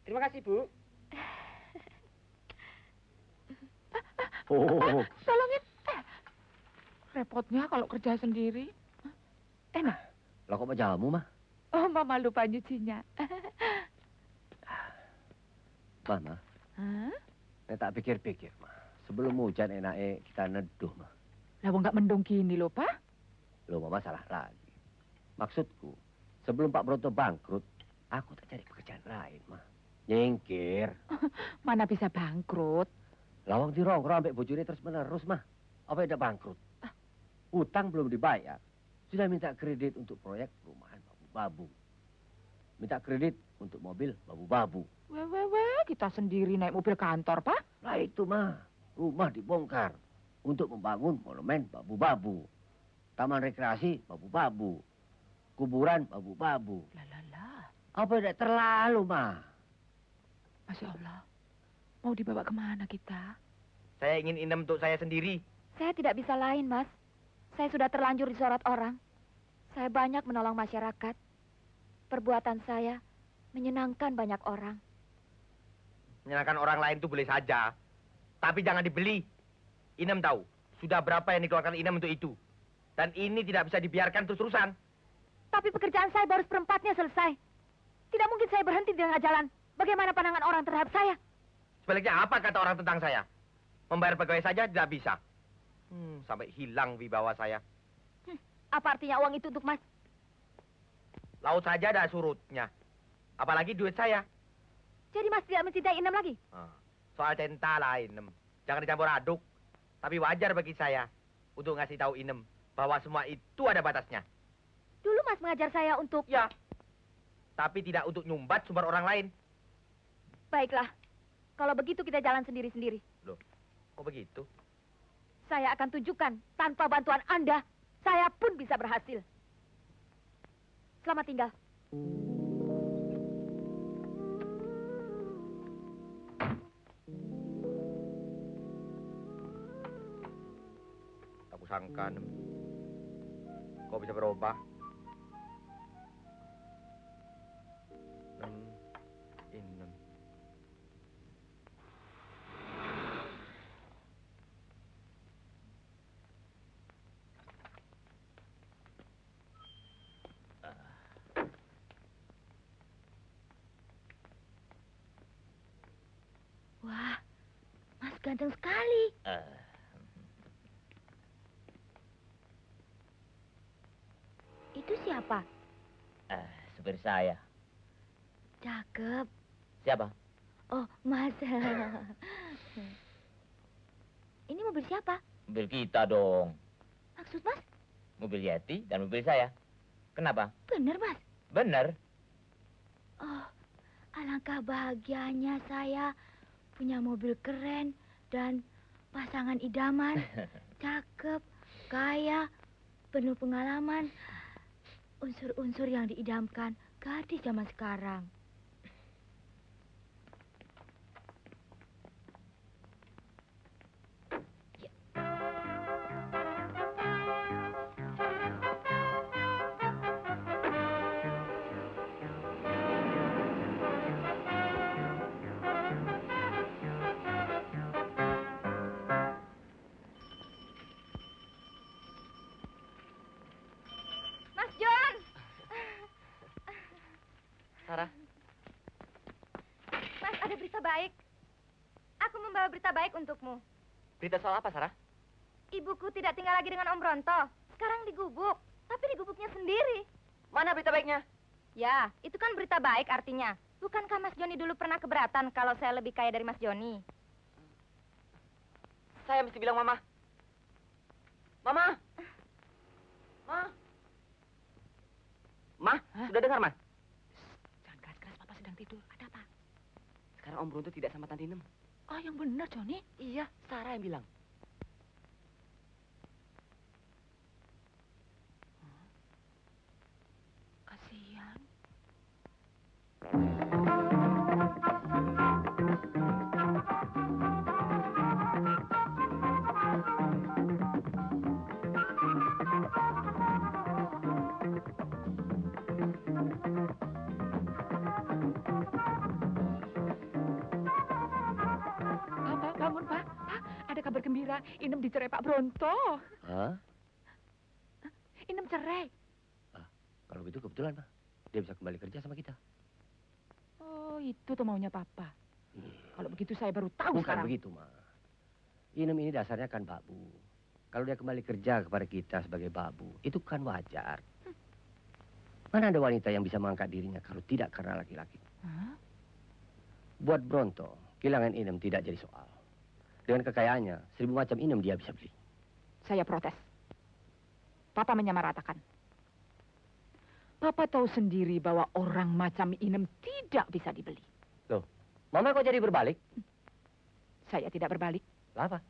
Terima kasih, Bu. Tolongin. Repotnya kalau kerja sendiri. Enak. Lah kok jamu, Mah? Oh, Mama lupa nyucinya. Mah? Saya tak pikir-pikir, Mah. Sebelum hujan enaknya kita neduh, Mah. Lah nggak mendung gini loh, Pak. Loh, Mama salah lagi. Maksudku, sebelum Pak Bronto bangkrut, aku tak cari pekerjaan lain, Mah. Nyingkir. Mana bisa bangkrut? Lawang dirongrong sampai bojone terus menerus, Mah. Apa tidak bangkrut? Utang belum dibayar. Sudah minta kredit untuk proyek perumahan babu-babu. Minta kredit untuk mobil babu-babu. Kita sendiri naik mobil kantor, Pak. Lah itu, Mah. Rumah dibongkar untuk membangun monumen babu-babu. Taman rekreasi babu-babu. Kuburan babu-babu. Lah. Apa tidak terlalu, Mah? Masya Allah. Mau dibawa kemana kita? Saya ingin inem untuk saya sendiri. Saya tidak bisa lain, Mas. Saya sudah terlanjur disorot orang. Saya banyak menolong masyarakat. Perbuatan saya menyenangkan banyak orang. Menyenangkan orang lain itu boleh saja. Tapi jangan dibeli. Inem tahu, sudah berapa yang dikeluarkan Inem untuk itu. Dan ini tidak bisa dibiarkan terus-terusan. Tapi pekerjaan saya baru seperempatnya selesai. Tidak mungkin saya berhenti di tengah jalan. Bagaimana pandangan orang terhadap saya? Sebaliknya apa kata orang tentang saya? Membayar pegawai saja tidak bisa. Sampai hilang wibawa saya. Apa artinya uang itu untuk Mas? Laut saja ada surutnya. Apalagi duit saya. Jadi Mas tidak mencintai Inem lagi? Soal cinta lah, Inem. Jangan dicampur aduk. Tapi wajar bagi saya. untuk ngasih tahu Inem bahwa semua itu ada batasnya. Dulu Mas mengajar saya untuk... Ya. Tapi tidak untuk nyumbat sumber orang lain. Baiklah. Kalau begitu kita jalan sendiri-sendiri. Loh, kok begitu? Saya akan tunjukkan, tanpa bantuan Anda, saya pun bisa berhasil. Selamat tinggal. Tak kusangka, Nem. Kau bisa berubah. Inem. Wah, Mas ganteng sekali. Itu siapa? Supir saya. Cakep. Siapa? Oh, Mas. Ini mobil siapa? Mobil kita dong. Maksud Mas? Mobil Yeti dan mobil saya. Kenapa? Bener, Mas. Bener. Oh, alangkah bahagianya saya punya mobil keren dan pasangan idaman. Cakep, kaya, penuh pengalaman. Unsur-unsur yang diidamkan gadis zaman sekarang. Sarah. Mas, ada berita baik. Aku membawa berita baik untukmu. Berita soal apa, Sarah? Ibuku tidak tinggal lagi dengan Om Bronto. Sekarang digubuk, tapi digubuknya sendiri. Mana berita baiknya? Ya, itu kan berita baik artinya. Bukankah Mas Joni dulu pernah keberatan kalau saya lebih kaya dari Mas Joni? Saya mesti bilang Mama. Mama! Ma, sudah dengar, Ma? Jangan keras-keras, Papa sedang tidur. Ada apa? Sekarang Om Bronto tidak sama Tante Inem. Oh, yang benar, Joni. Iya, Sarah yang bilang. Kasihan. Bangun, Pak. Pak, ada kabar gembira. Inem dicerai Pak Bronto. Hah? Inem cerai. Kalau gitu kebetulan, Pak. Dia bisa kembali kerja sama kita. Oh, itu tuh maunya Papa. Kalau begitu saya baru tahu Bukan sekarang. begitu, Ma. Inem ini dasarnya kan babu. Kalau dia kembali kerja kepada kita sebagai babu, itu kan wajar. Mana ada wanita yang bisa mengangkat dirinya kalau tidak karena laki-laki? Hah? Buat Bronto, kehilangan Inem tidak jadi soal. Dengan kekayaannya, 1000 macam Inem dia bisa beli. Saya protes. Papa menyamaratakan. Papa tahu sendiri bahwa orang macam Inem tidak bisa dibeli. Loh, Mama kok jadi berbalik? Saya tidak berbalik. Apa?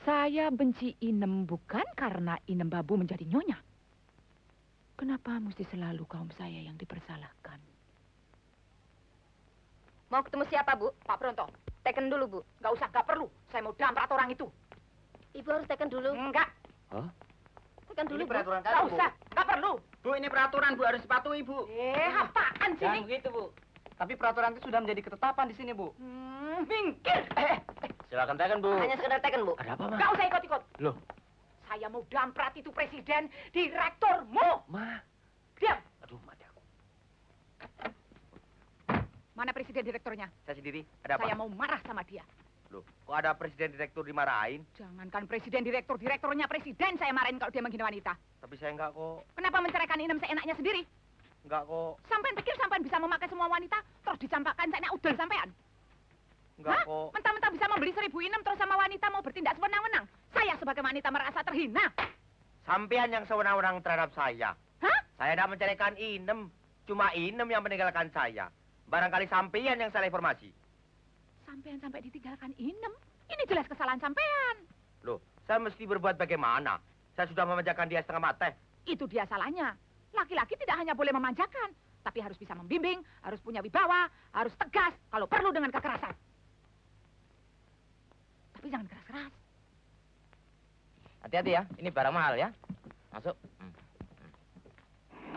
Saya benci Inem bukan karena Inem babu menjadi nyonya. Kenapa mesti selalu kaum saya yang dipersalahkan? Mau ketemu siapa, Bu? Pak Bronto. Teken dulu, Bu. Nggak usah, nggak perlu. Saya mau damprat orang itu. Ibu harus teken dulu. Enggak. Hah? Teken dulu, Ini Bu. peraturan Nggak kami, Bu. usah, nggak perlu. Bu, ini peraturan, Bu. Harus dipatuhi, Bu. Apaan sih Jangan ini? begitu, Bu. Tapi peraturan itu sudah menjadi ketetapan di sini, Bu. Minggir. Silakan tekan, Bu. Hanya sekedar teken, Bu. Ada apa, Ma? Nggak usah ikut-ikut. Loh, Saya mau damprat itu presiden, direkturmu. Ma. Diam. Aduh, mati aku. Mana presiden direkturnya? Saya sendiri. Ada apa? Saya mau marah sama dia. Loh, kok ada presiden direktur dimarahin? Jangankan presiden direkturnya presiden saya marahin kalau dia menghina wanita. Tapi saya enggak kok. Kenapa menceraikan Inem seenaknya sendiri? Enggak kok. Sampean pikir sampean bisa memakai semua wanita terus dicampakkan seenak udel sampean? Enggak Hah? kok. Mentang-mentang bisa membeli 1000 Inem terus sama wanita mau bertindak sewenang-wenang. Saya saya sebagai wanita merasa terhina. Sampean yang sewenang-wenang terhadap saya. Hah? Saya tidak menceraikan Inem. Cuma Inem yang meninggalkan saya. Barangkali sampean yang salah informasi. Sampean sampai ditinggalkan Inem? Ini jelas kesalahan sampean. Loh, saya mesti berbuat bagaimana? Saya sudah memanjakan dia setengah mata. Itu dia salahnya. Laki-laki tidak hanya boleh memanjakan, tapi harus bisa membimbing, harus punya wibawa, harus tegas, kalau perlu dengan kekerasan. Tapi jangan keras-keras. Hati-hati ya, ini barang mahal ya. Masuk.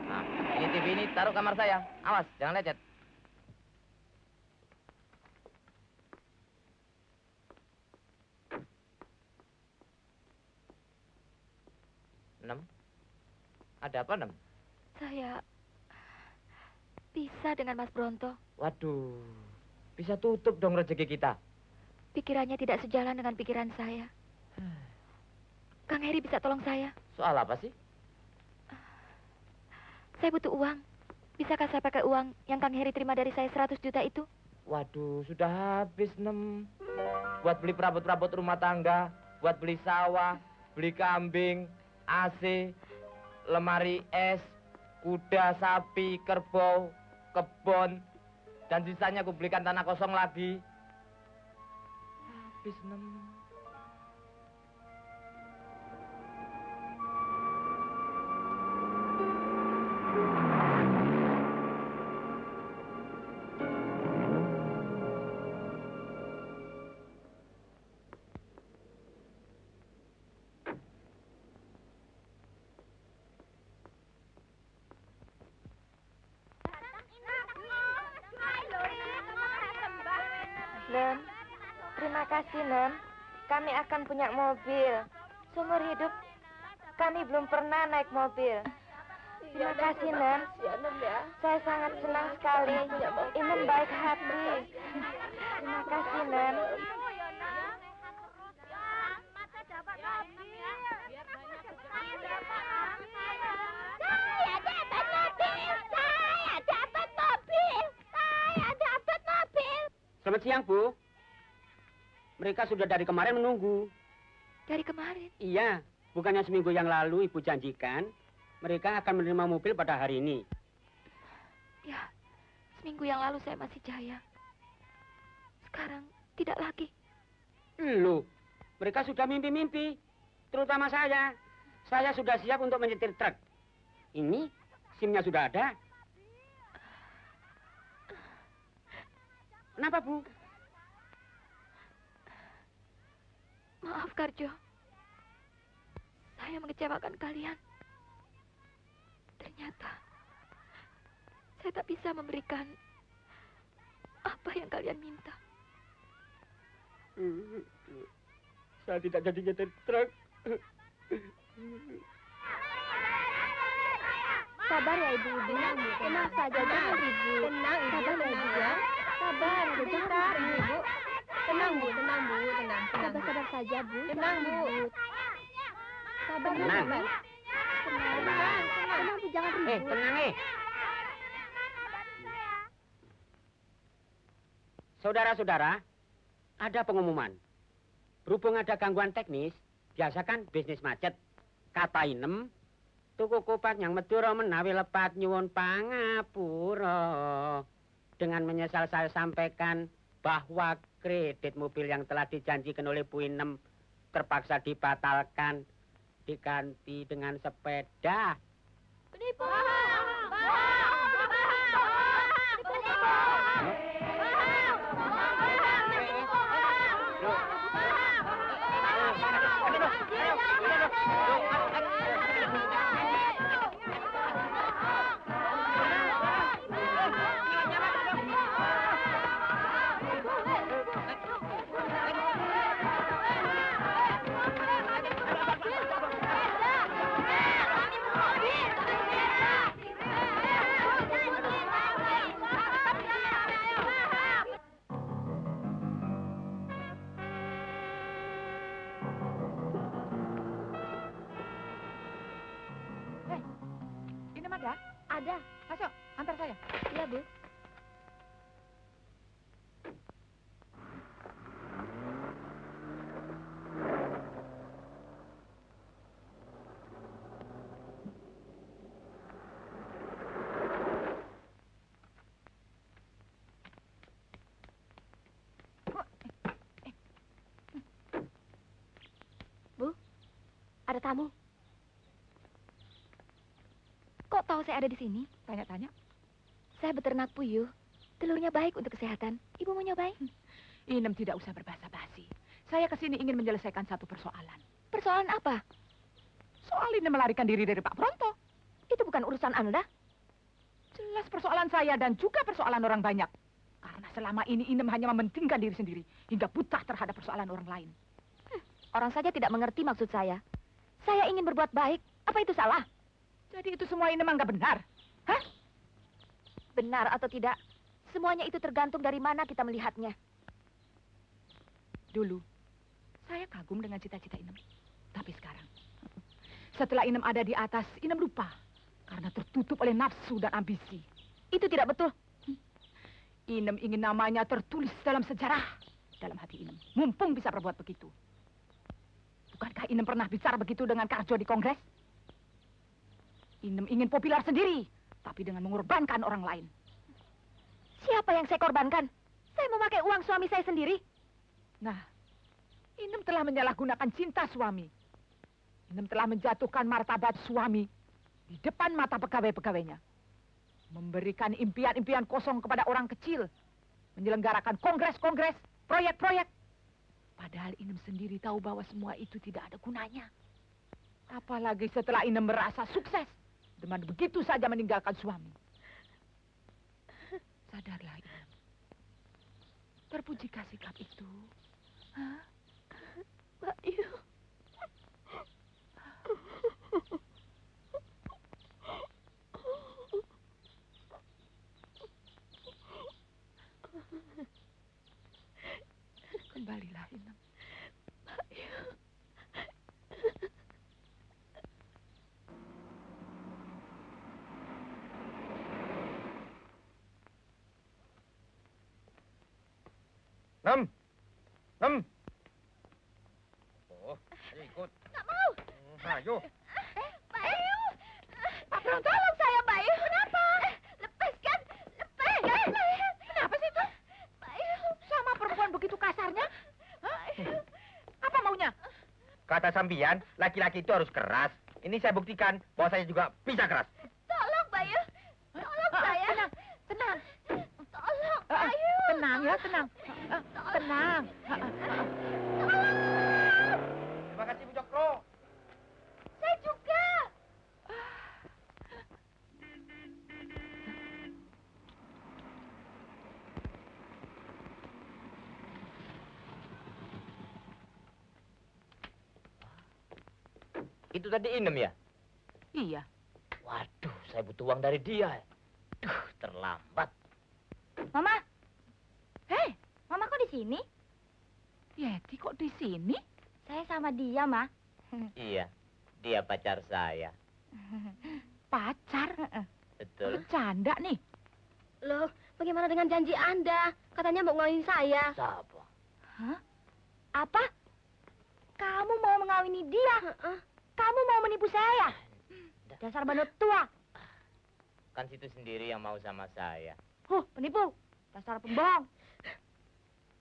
Nah, ini TV ini taruh kamar saya. Awas, jangan lecet. Nem, ada apa, Nem? Saya bisa dengan Mas Bronto. Waduh, bisa tutup dong rezeki kita. Pikirannya tidak sejalan dengan pikiran saya. Kang Heri bisa tolong saya? Soal apa sih? Saya butuh uang. Bisakah saya pakai uang yang Kang Heri terima dari saya 100 juta itu? Waduh, sudah habis, Nem. Buat beli perabot-perabot rumah tangga, buat beli sawah, beli kambing, AC, lemari es, kuda, sapi, kerbau, kebun, dan sisanya aku belikan tanah kosong lagi. Habis, Nem. Nem, terima kasih, Nem. Kami akan punya mobil. Seumur hidup kami belum pernah naik mobil. Terima kasih, Nem. Saya sangat senang sekali. Inem baik hati. Terima kasih, Nem. Selamat siang, Bu. Mereka sudah dari kemarin menunggu. Dari kemarin? Iya, bukannya seminggu yang lalu Ibu janjikan mereka akan menerima mobil pada hari ini. Ya, seminggu yang lalu saya masih jaya. Sekarang tidak lagi. Loh, mereka sudah mimpi-mimpi. Terutama saya. Saya sudah siap untuk menyetir truk. Ini SIM-nya sudah ada. Kenapa, Bu? Maaf, Karjo. Saya mengecewakan kalian. Ternyata saya tak bisa memberikan apa yang kalian minta. Saya tidak jadi nyetir truk. Sabar ya ibu. Tenang saja, jangan ribut. Tenang ibu, sabar ya ibu ya. Sabar, bentar ibu. Tenang bu, tenang. Sabar saja bu. Tenang bu. Sabar bu, Tenang. sabar. Tenang bu, jangan ribut. Tenang. Saudara-saudara, ada pengumuman. Berhubung ada gangguan teknis, biasakan bisnis macet. Kata Inem, tuku kupat yang Madura menawi lepat nyuwun pangapura. Dengan menyesal saya sampaikan bahwa kredit mobil yang telah dijanjikan oleh Bu Inem terpaksa dibatalkan, diganti dengan sepeda. Penipu! Ada. Masuk, antar saya. Iya, Bu. ada tamu. Kok tahu saya ada di sini? Tanya-tanya. Saya beternak puyuh. Telurnya baik untuk kesehatan. Ibu mau nyobain? Inem tidak usah berbasa-basi. Saya kesini ingin menyelesaikan satu persoalan. Persoalan apa? Soal Inem melarikan diri dari Pak Bronto. Itu bukan urusan Anda. Jelas persoalan saya dan juga persoalan orang banyak. Karena selama ini Inem hanya mementingkan diri sendiri. Hingga buta terhadap persoalan orang lain. Orang saja tidak mengerti maksud saya. Saya ingin berbuat baik. Apa itu salah? Jadi itu semua Inem anggap benar? Hah? Benar atau tidak, semuanya itu tergantung dari mana kita melihatnya. Dulu, saya kagum dengan cita-cita Inem. Tapi sekarang, setelah Inem ada di atas, Inem lupa. Karena tertutup oleh nafsu dan ambisi. Itu tidak betul. Inem ingin namanya tertulis dalam sejarah. Dalam hati Inem, mumpung bisa berbuat begitu. Bukankah Inem pernah bicara begitu dengan Karjo di Kongres? Inem ingin populer sendiri, tapi dengan mengorbankan orang lain. Siapa yang saya korbankan? Saya memakai uang suami saya sendiri. Nah, Inem telah menyalahgunakan cinta suami. Inem telah menjatuhkan martabat suami di depan mata pegawai-pegawainya. Memberikan impian-impian kosong kepada orang kecil. Menyelenggarakan kongres-kongres, proyek-proyek. Padahal Inem sendiri tahu bahwa semua itu tidak ada gunanya. Apalagi setelah Inem merasa sukses. Dengan begitu saja meninggalkan suami. Sadarlah, Inem. Terpujikah sikap itu? Hah? Mbak Yu. Kembalilah, Inem. Mbak Yu. Nem. Oh, ayo ikut. Nggak mau. Ayo. Mbak Yu. Pak Bron, tolong saya, Mbak Yu. Kenapa? Lepaskan. Lepaskan. Kenapa sih itu? Mbak Yu. Sama perempuan begitu kasarnya? Hah? Apa maunya? Kata sambian, laki-laki itu harus keras. Ini saya buktikan bahwa saya juga bisa keras. Tolong, Mbak Yu. Tolong saya. Tenang, tenang. Tolong, Mbak Yu. Tenang ya, tenang. Tenang. Terima kasih, Bu Cokro. Saya juga. Itu tadi Inem ya? Iya. Waduh, saya butuh uang dari dia. Duh, terlambat. Mama. Hei, Mama kok di sini? Yeti kok di sini? Saya sama dia, Ma. Iya, dia pacar saya. Pacar? Betul. Bercanda nih. Loh, bagaimana dengan janji Anda? Katanya mau ngawin saya. Siapa? Hah? Apa? Kamu mau mengawini dia? Kamu mau menipu saya? Dasar bandot tua. Kan situ sendiri yang mau sama saya. Penipu. Dasar pembohong.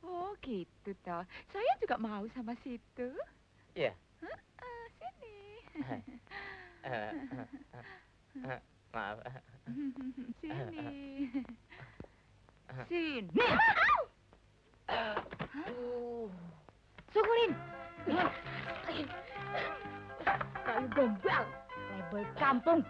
Oh gitu toh. Saya juga mau sama situ. Iya. Sini. Maaf. Sini. Sini. Syukurin. Kayu gombal. Label kampung.